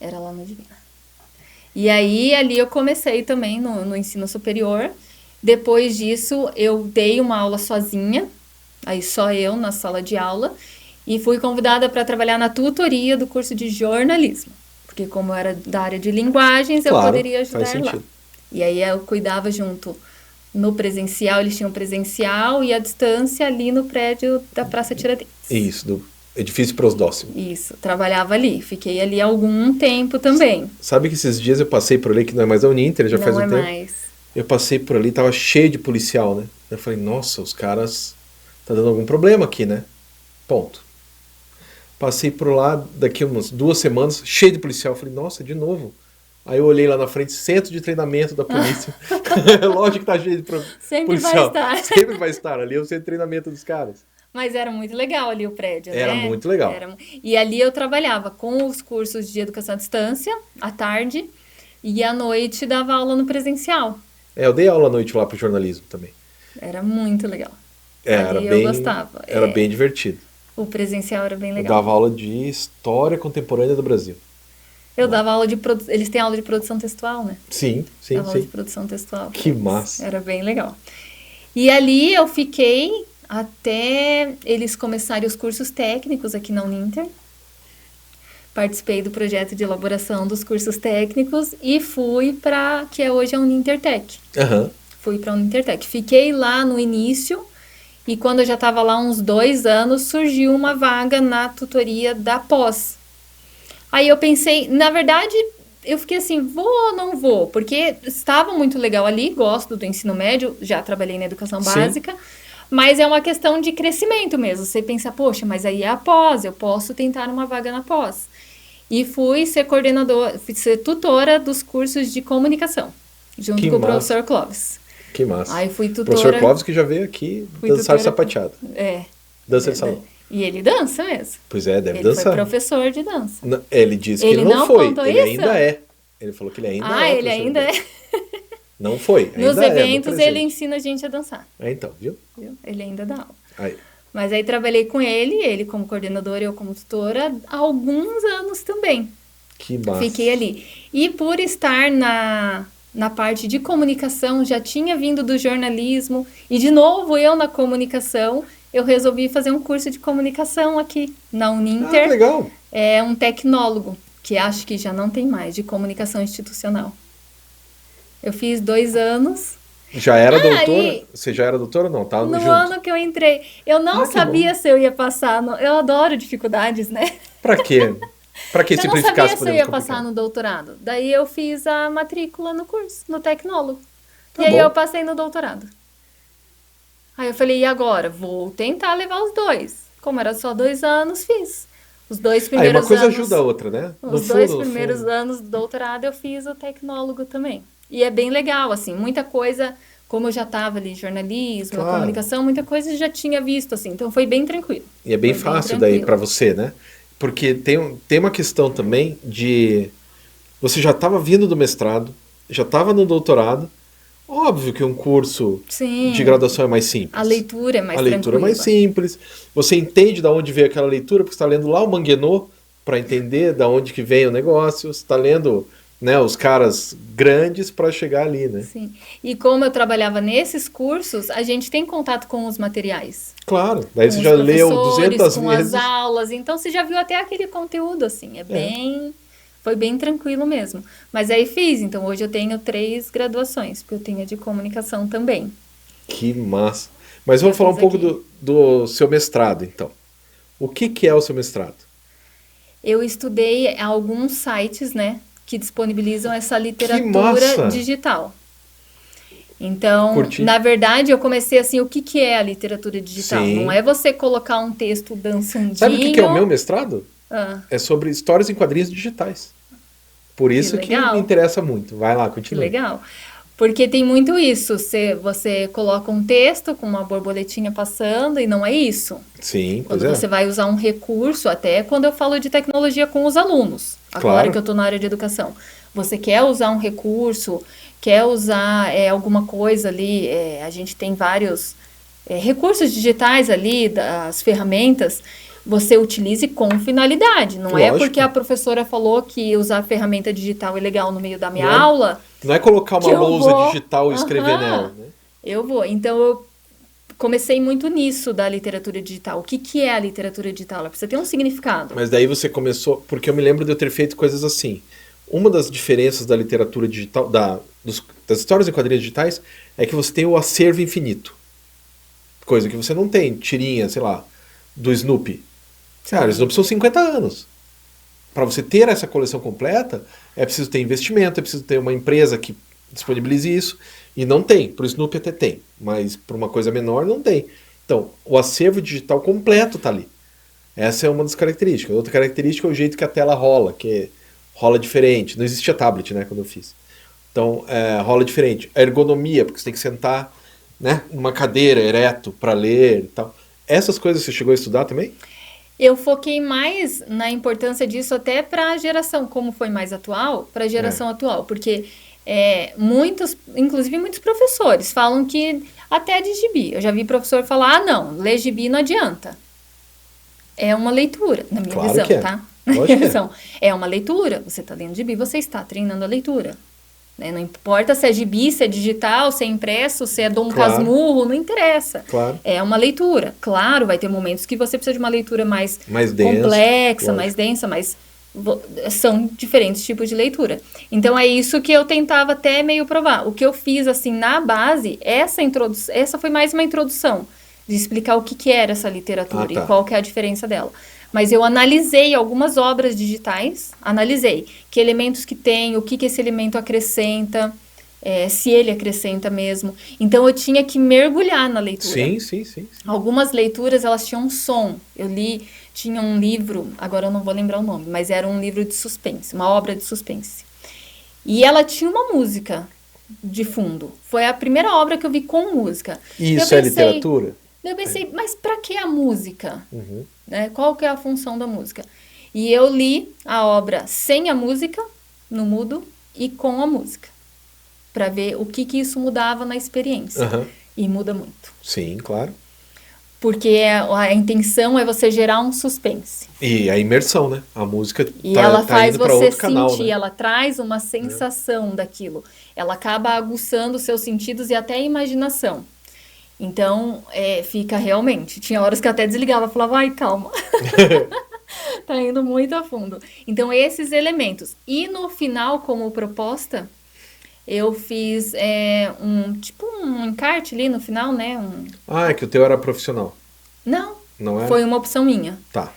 Era lá no Divina. E aí, ali eu comecei também no ensino superior. Depois disso, eu dei uma aula sozinha. Aí só eu na sala de aula. E fui convidada para trabalhar na tutoria do curso de jornalismo. Porque como eu era da área de linguagens, eu poderia ajudar lá. E aí eu cuidava junto no presencial, eles tinham presencial e a distância ali no prédio da Praça Tiradentes. Isso, do edifício Prosdóximo. Isso, trabalhava ali. Fiquei ali algum tempo também. Sabe que esses dias eu passei por ali, que não é mais a Uninter, já faz um tempo. Não é mais. Eu passei por ali, tava cheio de policial, né? Eu falei, nossa, os caras tá dando algum problema aqui, né? Ponto. Passei por lá, daqui umas 2 semanas, cheio de policial. Eu falei, nossa, de novo. Aí eu olhei lá na frente, centro de treinamento da polícia. Lógico que tá cheio de Sempre vai policial. estar. Sempre vai estar ali, é o centro de treinamento dos caras. Mas era muito legal ali o prédio, Era né? muito legal. E ali eu trabalhava com os cursos de educação à distância, à tarde, e à noite dava aula no presencial. Eu dei aula à noite lá pro jornalismo também. Era muito legal. Era Ali bem, eu gostava. era bem divertido. O presencial era bem Eu legal. dava aula de história contemporânea do Brasil. Eu dava aula de eles têm aula de produção textual, né? Sim, sim, Dava aula de sim. produção textual. Que massa. Era bem legal. E ali eu fiquei até eles começarem os cursos técnicos aqui na Uninter. Participei do projeto de elaboração dos cursos técnicos e fui para que hoje é a Unintertech. Aham. Fui para a Unintertech. Fiquei lá no início e quando eu já estava lá uns 2 anos, surgiu uma vaga na tutoria da pós. Aí eu pensei, na verdade, eu fiquei assim, vou ou não vou? Porque estava muito legal ali, gosto do ensino médio, já trabalhei na educação Sim. básica, mas é uma questão de crescimento mesmo. Você pensa, poxa, mas aí é a pós, eu posso tentar uma vaga na pós. E fui ser fui ser tutora dos cursos de comunicação, junto Que com o massa. professor Clóvis. Que massa. Aí fui O tutora. professor Clóvis que já veio aqui Fui dançar tutora- sapateado. É. Dança de salão. E ele dança mesmo. Pois é, deve Ele foi dançar. professor de dança. Ele disse que Ele ele não não foi. contou Ele isso? ainda é. Ele falou que ele ainda é. Ele professor ainda de é. dança. Não foi. Nos ainda é, no eventos presente. ele ensina a gente a dançar. Então, viu? Viu? Ele ainda dá aula. Aí. Mas aí trabalhei com ele como coordenadora e eu como tutora, há alguns anos também. Que massa. Fiquei ali. E por estar na parte de comunicação, já tinha vindo do jornalismo, e de novo eu na comunicação, eu resolvi fazer um curso de comunicação aqui na Ah, Uninter. que legal. É um tecnólogo, que acho que já não tem mais, de comunicação institucional. Eu fiz 2 anos. Já era Ah, doutora? e- Você já era doutora ou não? Tava No junto. ano que eu entrei, eu não que sabia se eu ia passar. Eu adoro dificuldades, né? Pra quê? Pra que Eu não simplificar sabia se se eu podemos ia complicar? passar no doutorado. Daí eu fiz a matrícula no curso, no tecnólogo. Tá E aí bom. eu passei no doutorado. Aí eu falei, e agora? Vou tentar levar os 2. Como era só 2 anos, fiz. Os 2 Aí primeiros uma coisa anos. ajuda a outra, né? Os 2 primeiros anos do doutorado eu fiz o tecnólogo também. E é bem legal, assim, muita coisa, como eu já estava ali, jornalismo, Claro. comunicação, muita coisa eu já tinha visto, assim, então foi bem tranquilo. E é bem Foi fácil tranquilo. daí pra você, né? Porque tem uma questão também de... Você já estava vindo do mestrado, já estava no doutorado. Óbvio que um curso Sim. de graduação é mais simples. A leitura é mais A leitura é tranquila. mais simples. Você entende de onde veio aquela leitura, porque você está lendo lá o Manguenot para entender de onde que vem o negócio. Você está lendo, né, os caras grandes para chegar ali, né? Sim. E como eu trabalhava nesses cursos, a gente tem contato com os materiais. Claro. Daí Com você os já leu professores, 200 com vezes. as aulas, então você já viu até aquele conteúdo, assim, foi bem tranquilo mesmo. Mas aí fiz, então hoje eu tenho 3 graduações, porque eu tenho a de comunicação também. Que massa. Mas vamos Eu falar um fiz pouco aqui. do seu mestrado, então. O que é o seu mestrado? Eu estudei alguns sites, né, que disponibilizam essa massa! literatura digital. Então, Curti. na verdade, eu comecei assim, o que é a literatura digital? Sim. Não é você colocar um texto dançandinho. Sabe o que é o meu mestrado? Ah, É sobre histórias em quadrinhos digitais. Por isso que legal. me interessa muito. Vai lá, que continua. legal. Porque tem muito isso, você coloca um texto com uma borboletinha passando e não é isso. Sim, pois Quando é. você vai usar um recurso, até quando eu falo de tecnologia com os alunos, agora Claro. que eu estou na área de educação, você quer usar um recurso, quer usar alguma coisa ali, a gente tem vários recursos digitais ali, das ferramentas, você utilize com finalidade. Não é Lógico. porque a professora falou que usar ferramenta digital é legal no meio da minha Não é- aula, Não é colocar uma que eu lousa vou- digital e escrever Aham. nela, né? eu vou. Então, eu comecei muito nisso da literatura digital. O que é a literatura digital? Ela precisa ter um significado. Mas daí você começou... Porque eu me lembro de eu ter feito coisas assim. Uma das diferenças da literatura digital, das histórias em quadrinhos digitais, é que você tem o acervo infinito. Coisa que você não tem. Tirinha, sei lá, do Snoopy. Cara, o Snoopy são 50 anos. Para você ter essa coleção completa, é preciso ter investimento, é preciso ter uma empresa que disponibilize isso. E não tem. Para o Snoopy até tem. Mas para uma coisa menor, não tem. Então, o acervo digital completo está ali. Essa é uma das características. Outra característica é o jeito que a tela rola, que rola diferente. Não existia tablet, né, quando eu fiz. Então, rola diferente. A ergonomia, porque você tem que sentar, né, numa cadeira ereto para ler e tal. Essas coisas você chegou a estudar também? Eu foquei mais na importância disso até para a geração, como foi mais atual, para a É, geração atual, porque muitos, inclusive muitos professores, falam que até de gibi. Eu já vi professor falar, ah, não, ler gibi não adianta. É uma leitura, na minha claro visão, que é. tá? Na minha Lógico que é. visão. É uma leitura, você está lendo gibi, você está treinando a leitura. Né? Não importa se é gibi, se é digital, se é impresso, se é Dom Claro, Casmurro, não interessa. claro. É uma leitura. Claro, vai ter momentos que você precisa de uma leitura mais Mais denso, complexa, mais lógico. densa, mas são diferentes tipos de leitura. Então é isso que eu tentava até meio provar. O que eu fiz assim na base, essa foi mais uma introdução de explicar o que que era essa Ah, literatura e tá. qual que é a diferença dela. Mas eu analisei algumas obras digitais, analisei que elementos que tem, o que que esse elemento acrescenta, se ele acrescenta mesmo. Então eu tinha que mergulhar na leitura. Sim, sim, sim, sim. Algumas leituras elas tinham um som. Eu li, tinha um livro, agora eu não vou lembrar o nome, mas era um livro de suspense, uma obra de suspense. E ela tinha uma música de fundo. Foi a primeira obra que eu vi com música. E Eu isso é pensei, literatura? eu pensei, mas para que a música? Uhum. Né? Qual que é a função da música? E eu li a obra sem a música, no mudo, e com a música, para ver o que que isso mudava na experiência. Aham. E muda muito. Sim, claro. Porque a intenção é você gerar um suspense. E a imersão, né? A música E tá, ela tá faz indo para você outro canal, sentir, né? ela traz uma sensação daquilo. Ela acaba aguçando os seus sentidos e até a imaginação. Então, fica realmente. Tinha horas que eu até desligava, falava, ai, calma. Tá indo muito a fundo. Então, esses elementos. E no final, como proposta, eu fiz tipo um encarte ali no final, né? Ah, é que o teu era profissional, Não, não era? foi uma opção minha. Tá.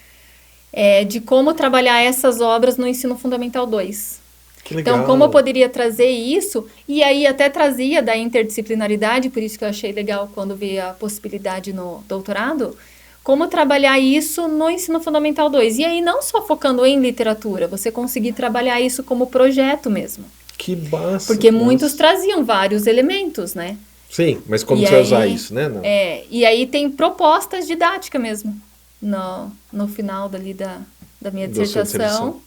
De como trabalhar essas obras no Ensino Fundamental 2. Que Então, como eu legal. poderia trazer isso, e aí até trazia da interdisciplinaridade, por isso que eu achei legal quando vi a possibilidade no doutorado, como trabalhar isso no Ensino Fundamental 2. E aí não só focando em literatura, você conseguir trabalhar isso como projeto mesmo. Que massa, Porque que muitos massa. traziam vários elementos, né? Sim, mas como E que você vai usar aí, isso, né? Não. e aí tem propostas didáticas mesmo, no final dali da minha Da sua dissertação. dissertação,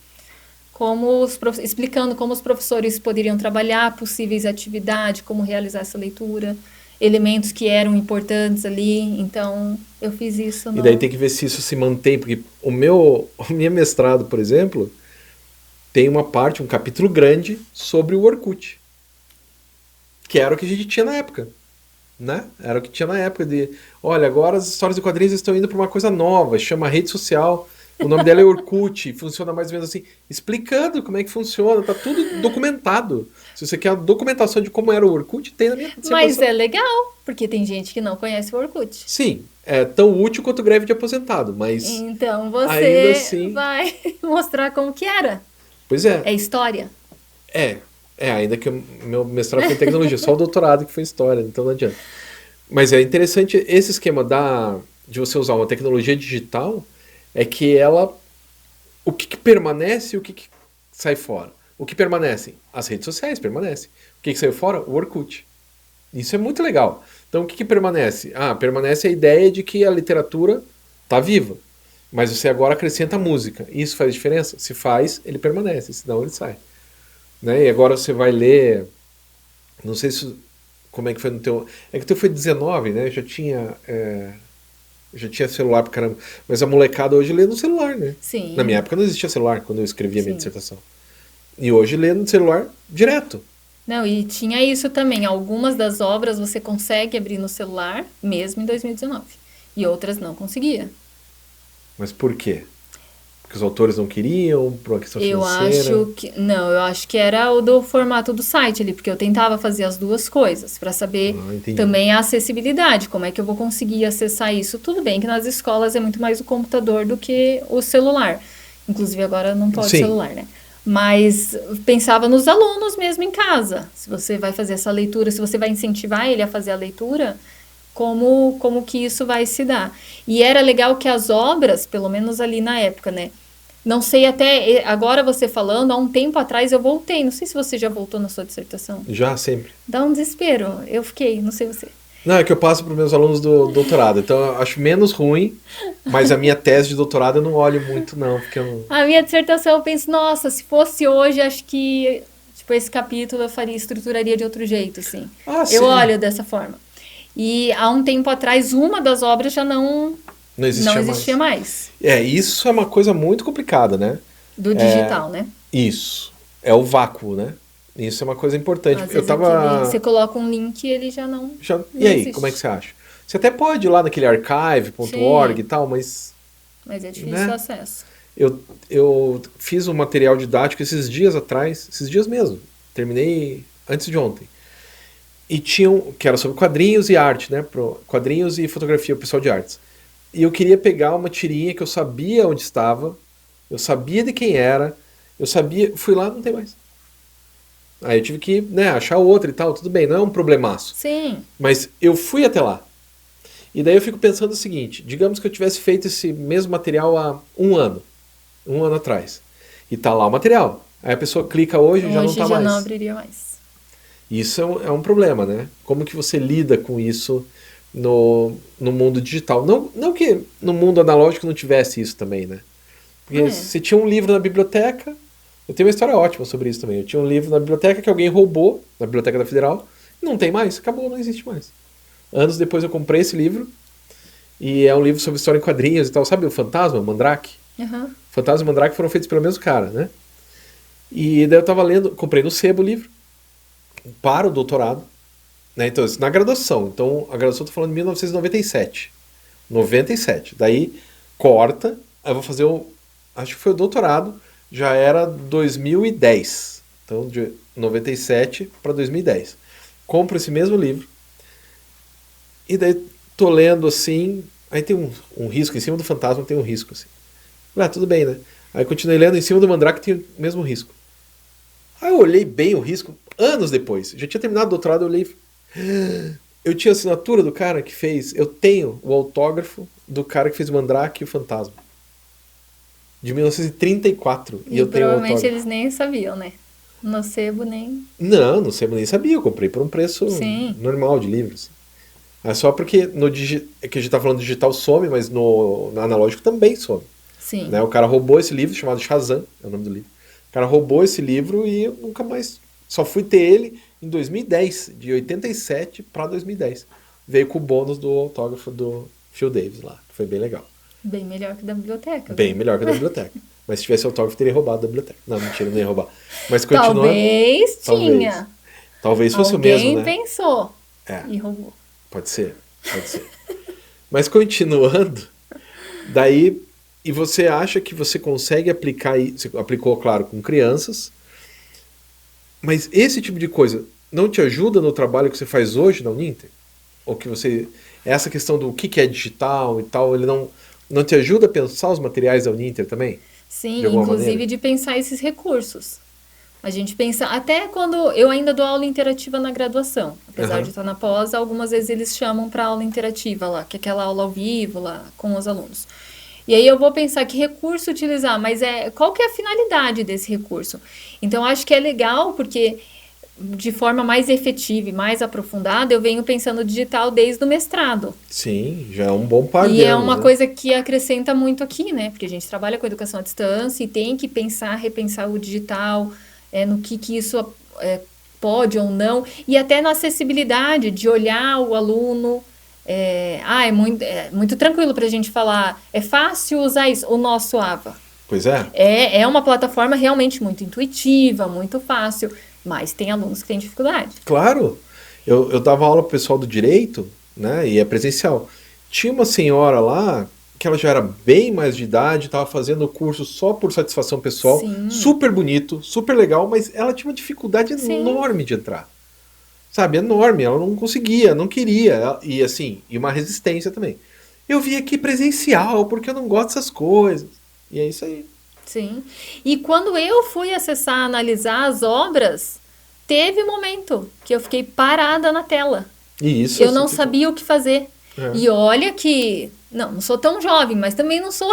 explicando como os professores poderiam trabalhar possíveis atividades, como realizar essa leitura, elementos que eram importantes ali. Então, eu fiz isso E daí no. tem que ver se isso se mantém, porque o meu mestrado, por exemplo, tem uma parte, um capítulo grande sobre o Orkut, que era o que a gente tinha na época, né? Era o que tinha na época de, olha, agora as histórias de quadrinhos estão indo para uma coisa nova, chama rede social, o nome dela é Orkut, funciona mais ou menos assim, explicando como é que funciona, tá tudo documentado. Se você quer a documentação de como era o Orkut, tem na minha Mas dissertação. é legal, porque tem gente que não conhece o Orkut. Sim, é tão útil quanto greve de aposentado, mas Então, ainda você assim, vai mostrar como que era. pois é, É história. é, ainda que o meu mestrado foi em tecnologia, só o doutorado que foi em história, então não adianta. Mas é interessante esse esquema de você usar uma tecnologia digital, é que ela, o que permanece e o que sai fora. O que permanece? As redes sociais permanecem. O que saiu fora? O Orkut. Isso é muito legal. Então o que permanece? Ah, permanece a ideia de que a literatura está viva. Mas você agora acrescenta música. Isso faz diferença? Se faz, ele permanece, senão ele sai. Né? E agora você vai ler. Não sei se. Como é que foi no teu. É que o teu foi 19, né? Já tinha celular pra caramba. Mas a molecada hoje lê no celular, né? Na minha Sim, época não existia celular quando eu escrevia a minha sim. dissertação. E hoje lê no celular direto. Não, e tinha isso também. Algumas das obras você consegue abrir no celular, mesmo em 2019. E outras não conseguia. Mas por quê? Porque os autores não queriam, por uma questão Eu financeira. acho que. Não, eu acho que era o do formato do site ali, porque eu tentava fazer as duas coisas, para saber Ah, entendi. também a acessibilidade, como é que eu vou conseguir acessar isso. Tudo bem que nas escolas é muito mais o computador do que o celular. Inclusive agora não pode Sim, celular, né? Mas pensava nos alunos mesmo em casa. Se você vai fazer essa leitura, se você vai incentivar ele a fazer a leitura, como que isso vai se dar. E era legal que as obras, pelo menos ali na época, né? Não sei até agora você falando, há um tempo atrás eu voltei. Não sei se você já voltou na sua dissertação. Já, sempre. Dá um desespero. Eu fiquei, não sei você. Não, é que eu passo para os meus alunos do doutorado, então eu acho menos ruim, mas a minha tese de doutorado eu não olho muito, não, porque eu não... A minha dissertação eu penso, nossa, se fosse hoje, acho que tipo, esse capítulo eu faria, estruturaria de outro jeito, assim. Ah, Eu sim. olho dessa forma. E há um tempo atrás, uma das obras já não existia mais. Isso é uma coisa muito complicada, né? Do digital, né? Isso. É o vácuo, né? Isso é uma coisa importante. Às vezes você coloca um link e ele já não E aí, existe. como é que você acha? Você até pode ir lá naquele archive.org e tal, mas é difícil né? o acesso. Eu fiz um material didático esses dias atrás, esses dias mesmo. Terminei antes de ontem. E que era sobre quadrinhos e arte, né? Quadrinhos e fotografia, o pessoal de artes. E eu queria pegar uma tirinha que eu sabia onde estava, eu sabia de quem era, fui lá, não tem mais. Aí eu tive que, né, achar outra e tal, tudo bem, não é um problemaço. Sim. Mas eu fui até lá. E daí eu fico pensando o seguinte, digamos que eu tivesse feito esse mesmo material há um ano atrás. E tá lá o material. Aí a pessoa clica hoje e já não tá mais. Hoje já não abriria mais. Isso é um problema, né? Como que você lida com isso no mundo digital? Não que no mundo analógico não tivesse isso também, né? Porque você tinha um livro na biblioteca, eu tenho uma história ótima sobre isso também. Eu tinha um livro na biblioteca que alguém roubou, na Biblioteca da Federal, e não tem mais, acabou, não existe mais. Anos depois eu comprei esse livro, e é um livro sobre história em quadrinhos e tal. Sabe o Fantasma, o Mandrake? Uhum. Fantasma e Mandrake foram feitos pelo mesmo cara, né? E daí eu tava lendo, comprei no sebo o livro, para o doutorado, né? Então, na graduação. Então, a graduação eu tô falando de 1997. 97. Daí, corta, aí eu vou fazer acho que foi o doutorado, já era 2010. Então, de 97 para 2010. Compro esse mesmo livro, e daí tô lendo assim, aí tem um risco, em cima do fantasma tem um risco assim. Tudo bem, né? Aí continuei lendo, em cima do Mandrake tem o mesmo risco. Aí eu olhei bem o risco, anos depois. Já tinha terminado o doutorado, eu olhei. Eu tinha a assinatura do cara que fez. Eu tenho o autógrafo do cara que fez o Mandrake e o Fantasma. De 1934. E eu tenho o provavelmente autógrafo. eles nem sabiam, né? No sebo nem. Não, no sebo nem sabia. Eu comprei por um preço normal de livros. É só porque é que a gente tá falando digital some, mas no analógico também some. Sim. Né? O cara roubou esse livro, chamado Shazam, é o nome do livro. O cara roubou esse livro e eu nunca mais... Só fui ter ele em 2010, de 87 para 2010. Veio com o bônus do autógrafo do Phil Davis lá, que foi bem legal. Bem melhor que da biblioteca. Bem melhor que da biblioteca. Mas se tivesse autógrafo, teria roubado da biblioteca. Não, mentira, não ia roubar. Mas continuando... Talvez tinha. Talvez fosse o mesmo, né? Alguém pensou e roubou. Pode ser. Mas continuando, daí... E você acha que você consegue aplicar... Você aplicou, claro, com crianças... Mas esse tipo de coisa não te ajuda no trabalho que você faz hoje na Uninter? Ou que você... Essa questão do que é digital e tal, ele não te ajuda a pensar os materiais da Uninter também? Sim, inclusive de pensar esses recursos. A gente pensa... Até quando eu ainda dou aula interativa na graduação. Apesar de estar na pós, algumas vezes eles chamam para aula interativa lá, que é aquela aula ao vivo lá com os alunos. E aí eu vou pensar que recurso utilizar, mas qual que é a finalidade desse recurso? Então, acho que é legal, porque de forma mais efetiva e mais aprofundada, eu venho pensando digital desde o mestrado. Sim, já é um bom par de E é anos, uma né? coisa que acrescenta muito aqui, né? Porque a gente trabalha com educação à distância e tem que pensar, repensar o digital, no que isso pode ou não, e até na acessibilidade de olhar o aluno... É muito tranquilo pra gente falar. É fácil usar isso, o nosso AVA. Pois é. É uma plataforma realmente muito intuitiva, muito fácil, mas tem alunos que têm dificuldade. Claro. Eu dava aula pro pessoal do direito, né? E é presencial. Tinha uma senhora lá que ela já era bem mais de idade, estava fazendo o curso só por satisfação pessoal. Sim. Super bonito, super legal, mas ela tinha uma dificuldade enorme de entrar. Sabe, enorme, ela não conseguia, não queria, e assim, e uma resistência também. Eu vim aqui presencial, porque eu não gosto dessas coisas. E é isso aí. Sim. E quando eu fui acessar, analisar as obras, teve momento que eu fiquei parada na tela. E isso eu não sabia o que fazer. E olha que, não sou tão jovem, mas também não sou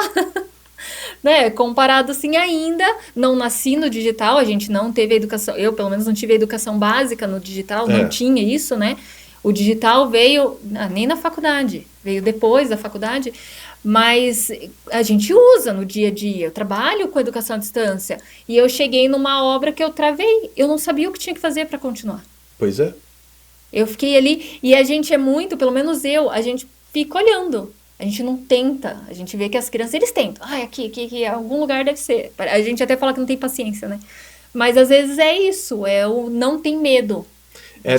né? Comparado assim, ainda não nasci no digital, a gente não teve a educação, eu pelo menos não tive a educação básica no digital, não tinha isso, né? O digital veio nem na faculdade, veio depois da faculdade, mas a gente usa no dia a dia. Eu trabalho com educação à distância e eu cheguei numa obra que eu travei, eu não sabia o que tinha que fazer para continuar. Pois é. Eu fiquei ali e a gente é muito, pelo menos eu, a gente fica olhando. A gente não tenta. A gente vê que as crianças, eles tentam. Ah, aqui, em algum lugar deve ser. A gente até fala que não tem paciência, né? Mas às vezes é isso, é o não tem medo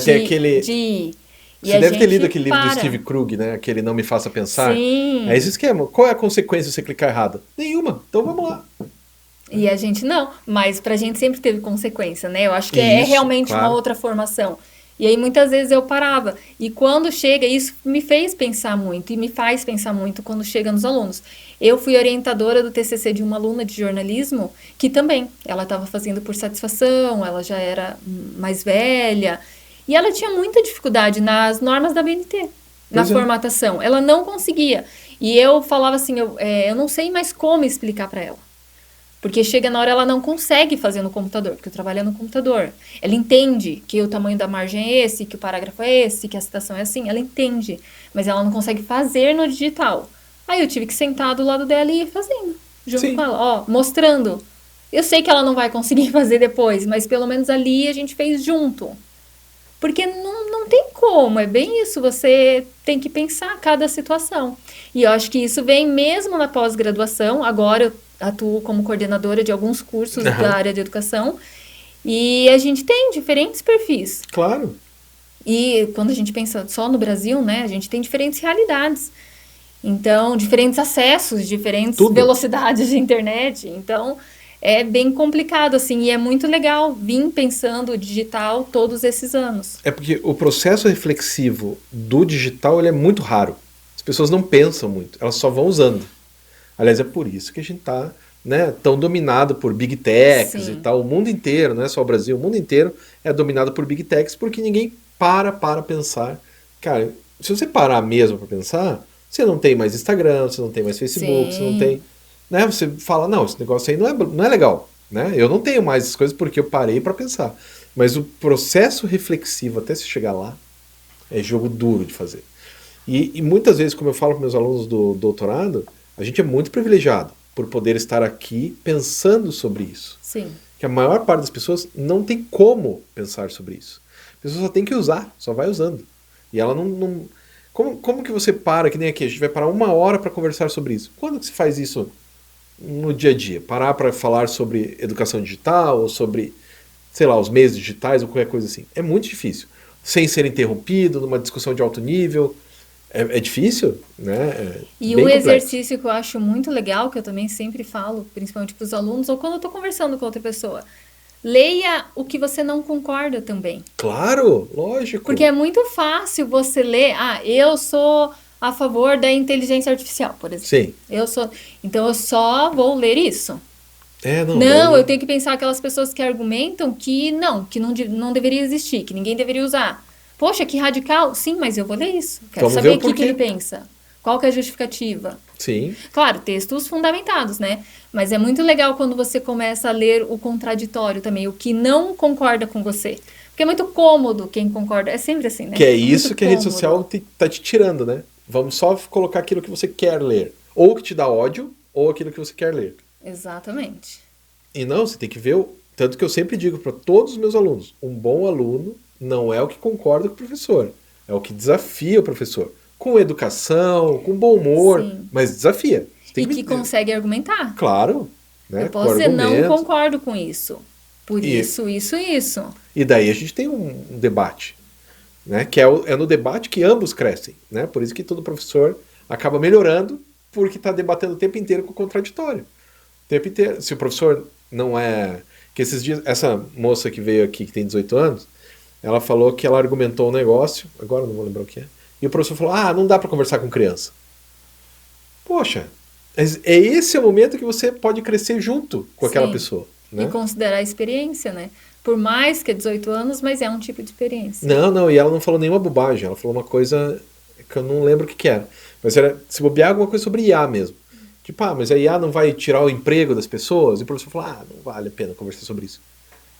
Tem aquele... de ir. E Você a deve ter gente lido aquele livro do para. Steve Krug, né? Aquele Não Me Faça Pensar. Sim. É esse esquema. Qual é a consequência se você clicar errado? Nenhuma. Então vamos lá. E a gente não, mas pra gente sempre teve consequência, né? Eu acho que é Isso, realmente claro. uma outra formação. E aí muitas vezes eu parava. E quando chega, isso me fez pensar muito e me faz pensar muito quando chega nos alunos. Eu fui orientadora do TCC de uma aluna de jornalismo que também, ela estava fazendo por satisfação, ela já era mais velha e ela tinha muita dificuldade nas normas da BNT, na Pois é. formatação. Ela não conseguia. E eu falava assim, eu não sei mais como explicar para ela. Porque chega na hora ela não consegue fazer no computador, porque eu trabalho no computador. Ela entende que o tamanho da margem é esse, que o parágrafo é esse, que a citação é assim, ela entende, mas ela não consegue fazer no digital. Aí eu tive que sentar do lado dela e ir fazendo, junto Sim. com ela, ó, mostrando. Eu sei que ela não vai conseguir fazer depois, mas pelo menos ali a gente fez junto. Porque não tem como, é bem isso, você tem que pensar cada situação. E eu acho que isso vem mesmo na pós-graduação, agora eu atuo como coordenadora de alguns cursos da área de educação, e a gente tem diferentes perfis. Claro. E quando a gente pensa só no Brasil, né, a gente tem diferentes realidades. Então, diferentes acessos, diferentes Tudo. velocidades de internet. Então, é bem complicado, assim, e é muito legal vir pensando digital todos esses anos. É porque o processo reflexivo do digital ele é muito raro. As pessoas não pensam muito, elas só vão usando. Aliás, é por isso que a gente está, né, tão dominado por Big Techs Sim. e tal. O mundo inteiro, não é só o Brasil, o mundo inteiro é dominado por Big Techs porque ninguém para pensar. Cara, se você parar mesmo para pensar, você não tem mais Instagram, você não tem mais Facebook, você não Sim. tem... Né, você fala, não, esse negócio aí não é legal. Né? Eu não tenho mais essas coisas porque eu parei para pensar. Mas o processo reflexivo até se chegar lá é jogo duro de fazer. E muitas vezes, como eu falo para meus alunos do doutorado, a gente é muito privilegiado por poder estar aqui pensando sobre isso. Sim. Que a maior parte das pessoas não tem como pensar sobre isso. A pessoa só tem que usar, só vai usando. E ela não... Como que você para, que nem aqui, a gente vai parar 1 hora para conversar sobre isso? Quando que se faz isso no dia a dia? Parar para falar sobre educação digital, ou sobre, sei lá, os meios digitais, ou qualquer coisa assim. É muito difícil. Sem ser interrompido, numa discussão de alto nível... É difícil, né? E bem um complexo. exercício que eu acho muito legal, que eu também sempre falo, principalmente para os alunos, ou quando eu estou conversando com outra pessoa, leia o que você não concorda também. Claro, lógico. Porque é muito fácil você ler, eu sou a favor da inteligência artificial, por exemplo. Sim. Então eu só vou ler isso. Não, Não, eu tenho que pensar aquelas pessoas que argumentam que não deveria existir, que ninguém deveria usar. Poxa, que radical. Sim, mas eu vou ler isso. Quero Vamos saber ver o o que porquê. ele pensa. Qual que é a justificativa? Sim. Claro, textos fundamentados, né? Mas é muito legal quando você começa a ler o contraditório também, o que não concorda com você. Porque é muito cômodo quem concorda. É sempre assim, né? Que é muito isso que a rede cômodo. social tá te tirando, né? Vamos só colocar aquilo que você quer ler. Ou que te dá ódio, ou aquilo que você quer ler. Exatamente. E não, você tem que ver... Tanto que eu sempre digo para todos os meus alunos, um bom aluno não é o que concorda com o professor. É o que desafia o professor. Com educação, com bom humor, Sim. mas desafia. Você tem E que consegue argumentar. Claro. Né? Eu posso Com dizer, não argumentos. concordo com isso. Por isso. E daí a gente tem um debate. Né? Que é no debate que ambos crescem. Né? Por isso que todo professor acaba melhorando, porque está debatendo o tempo inteiro com o contraditório. O tempo inteiro. Se o professor não é... Que esses dias, essa moça que veio aqui, que tem 18 anos, ela falou que ela argumentou um negócio, agora não vou lembrar o que é, e o professor falou, não dá para conversar com criança. Poxa, esse é o momento que você pode crescer junto com aquela Sim. pessoa. Né? E considerar a experiência, né? Por mais que é 18 anos, mas é um tipo de experiência. Não, e ela não falou nenhuma bobagem, ela falou uma coisa que eu não lembro o que era. Mas era, se bobear, alguma coisa sobre IA mesmo. Tipo, mas a IA não vai tirar o emprego das pessoas? E o professor fala, não vale a pena conversar sobre isso.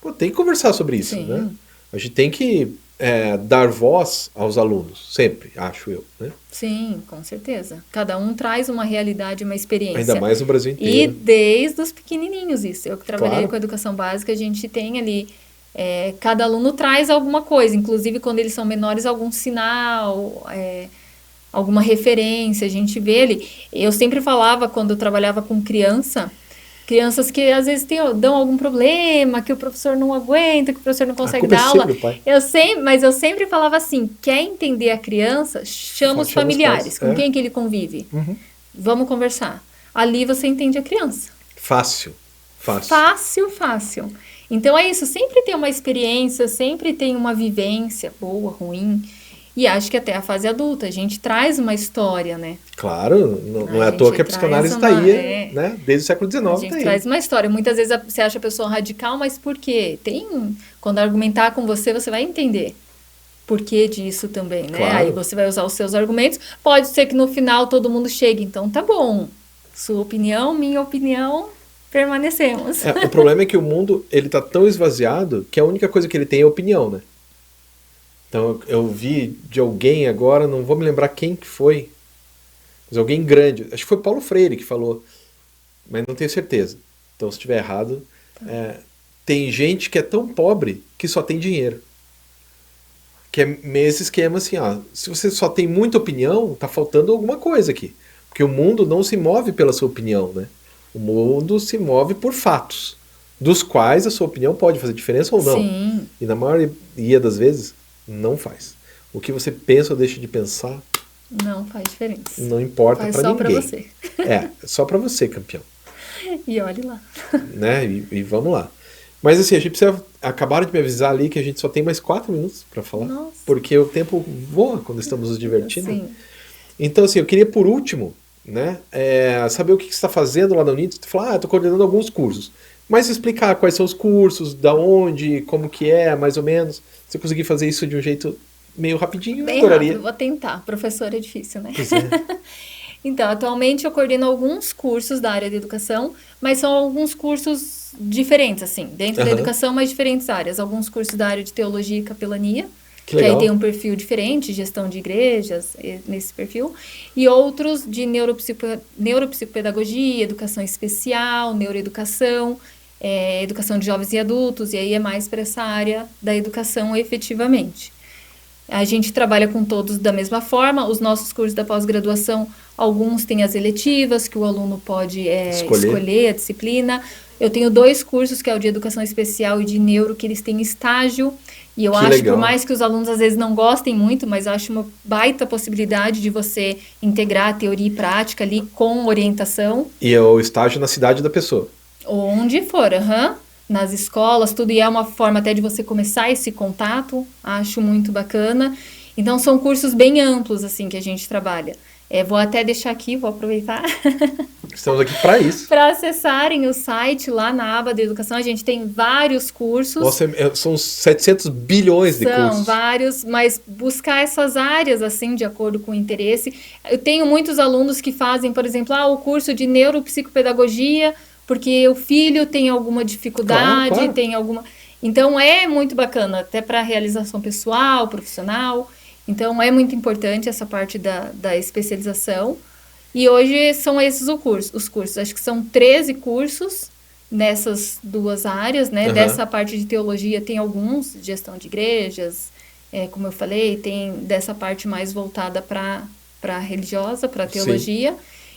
Pô, tem que conversar sobre isso, né? Sim, A gente tem que dar voz aos alunos, sempre, acho eu, né? sim, com certeza. Cada um traz uma realidade, uma Ainda experiência. mais no Brasil E inteiro. desde os pequenininhos, isso. Eu que trabalhei com Claro. educação básica, a gente tem ali, cada aluno traz alguma coisa, inclusive quando eles são menores, algum sinal, alguma referência, a gente vê ali. Eu sempre falava, quando eu trabalhava com crianças que às vezes dão algum problema, que o professor não aguenta, que o professor não A consegue culpa é dar aula. sempre o pai. Mas eu sempre falava assim, quer entender a criança? Chama os Chama os pais. familiares. Com quem que ele convive? Vamos conversar. Ali você entende a criança. Fácil. Fácil. Fácil, fácil. Então é isso, sempre tem uma experiência, sempre tem uma vivência, boa, ruim. E acho que até a fase adulta, a gente traz uma história, né? Claro, não é A à toa gente que a psicanálise está traz aí, uma. né? Desde o século A XIX gente está aí. traz uma história. Muitas vezes você acha a pessoa radical, mas por quê? Quando argumentar com você, você vai entender por que disso também, né? Claro. Aí você vai usar os seus argumentos. Pode ser que no final todo mundo chegue, então tá bom. Sua opinião, minha opinião, permanecemos. O problema é que o mundo ele tá tão esvaziado que a única coisa que ele tem é opinião, né? Então eu vi de alguém agora, não vou me lembrar quem que foi, mas alguém grande, acho que foi Paulo Freire que falou, mas não tenho certeza. Então se estiver errado, tem gente que é tão pobre que só tem dinheiro. Que é esse esquema assim, se você só tem muita opinião, tá faltando alguma coisa aqui. Porque o mundo não se move pela sua opinião, né? O mundo se move por fatos, dos quais a sua opinião pode fazer diferença ou não. Sim. E na maioria das vezes, não faz. O que você pensa ou deixa de pensar, Não faz diferença. não importa Faz pra só ninguém. pra você. É só pra você, campeão. E olhe lá. Né? E vamos lá. Mas assim, a gente precisa. Acabaram de me avisar ali que a gente só tem mais 4 minutos pra falar. Nossa. Porque o tempo voa quando estamos nos divertindo. Sim. Então, assim, eu queria por último, né, saber o que você está fazendo lá na Unidos. Você fala, estou coordenando alguns cursos. Mas explicar quais são os cursos, da onde, como que é, mais ou menos. Se eu conseguir fazer isso de um jeito meio rapidinho, eu Bem adoraria. rápido, vou tentar. Professor é difícil, né? Pois é. Então, atualmente eu coordeno alguns cursos da área de educação, mas são alguns cursos diferentes, assim, dentro da Aham. educação, mas diferentes áreas. Alguns cursos da área de teologia e capelania, Que que aí legal. tem um perfil diferente, gestão de igrejas, nesse perfil, e outros de neuropsicopedagogia, educação especial, neuroeducação, educação de jovens e adultos, e aí é mais para essa área da educação efetivamente. A gente trabalha com todos da mesma forma. Os nossos cursos da pós-graduação, alguns têm as eletivas, que o aluno pode escolher a disciplina. Eu tenho 2 cursos, que é o de educação especial e de neuro, que eles têm estágio. E eu Que acho, legal. por mais que os alunos às vezes não gostem muito, mas eu acho uma baita possibilidade de você integrar teoria e prática ali com orientação. E é o estágio na cidade da pessoa. Onde for, nas escolas, tudo, e é uma forma até de você começar esse contato, acho muito bacana. Então, são cursos bem amplos, assim, que a gente trabalha. Vou até deixar aqui, vou aproveitar, Estamos aqui para isso. para acessarem o site lá na aba de educação. A gente tem vários cursos. Nossa, são 700 bilhões de São cursos. vários, mas buscar essas áreas, assim, de acordo com o interesse. Eu tenho muitos alunos que fazem, por exemplo, o curso de neuropsicopedagogia, porque o filho tem alguma dificuldade, Claro. tem alguma... Então, é muito bacana, até para realização pessoal, profissional. Então, é muito importante essa parte da especialização. E hoje são esses os cursos. Acho que são 13 cursos nessas 2 áreas, né? Aham. Dessa parte de teologia tem alguns, gestão de igrejas, como eu falei, tem dessa parte mais voltada para religiosa, para teologia,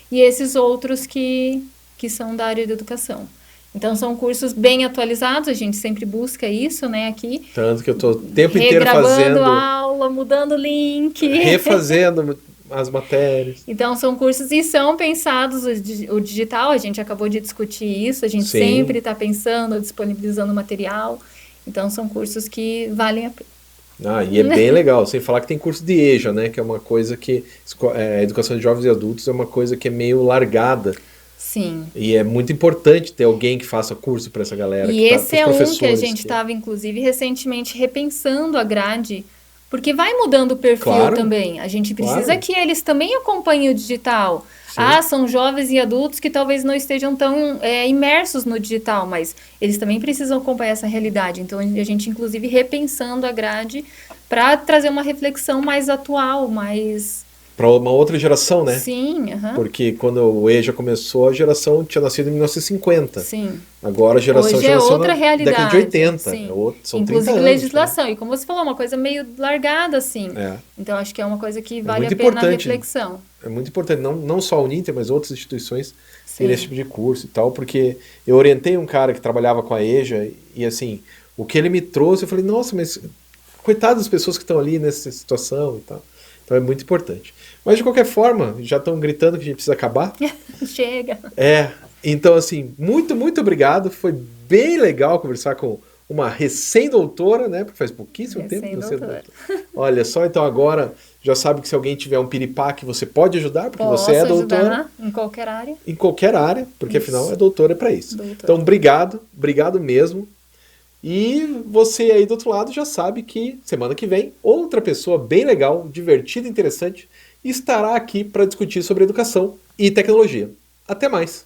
e esses outros que são da área de educação. Então, são cursos bem atualizados, a gente sempre busca isso, né, aqui. Tanto que eu estou o tempo inteiro Regravando fazendo, a aula, mudando o link. refazendo as matérias. Então, são cursos e são pensados, o digital, a gente acabou de discutir isso, a gente Sim. sempre está pensando, disponibilizando material. Então, são cursos que valem a pena. E é bem legal, sem falar que tem curso de EJA, né, que é uma coisa que, educação de jovens e adultos é uma coisa que é meio largada. Sim. E é muito importante ter alguém que faça curso para essa galera. E que esse pros é um que a professores gente estava, inclusive, recentemente repensando a grade Porque vai mudando o perfil Claro, também. A gente precisa claro. que eles também acompanhem o digital. Sim. São jovens e adultos que talvez não estejam tão imersos no digital, mas eles também precisam acompanhar essa realidade. Então, a gente, inclusive, repensando a grade para trazer uma reflexão mais atual, mais... Para uma outra geração, né? Sim, aham. Porque quando o EJA começou, a geração tinha nascido em 1950. Sim. Agora a geração Hoje já é nasceu outra na década realidade. de 80. Sim. São 30 Inclusive anos. legislação. E como você falou, uma coisa meio largada, assim. É. Então, acho que é uma coisa que vale muito a pena a importante. reflexão. É muito importante, não só a Uninter, mas outras instituições Sim. terem esse tipo de curso e tal, porque eu orientei um cara que trabalhava com a EJA e assim, o que ele me trouxe, eu falei, nossa, mas coitado das pessoas que estão ali nessa situação e tal. Então é muito importante. Mas de qualquer forma, já estão gritando que a gente precisa acabar. Chega. Então assim, muito obrigado. Foi bem legal conversar com uma recém-doutora, né? Porque faz pouquíssimo tempo que você é doutora. Olha só, então agora já sabe que se alguém tiver um piripaque, você pode ajudar, porque você é doutora. Ajudar em qualquer área. Em qualquer área, porque Isso. afinal é doutora para isso. Doutora. Então obrigado mesmo. E você aí do outro lado já sabe que semana que vem outra pessoa bem legal, divertida, interessante estará aqui para discutir sobre educação e tecnologia. Até mais!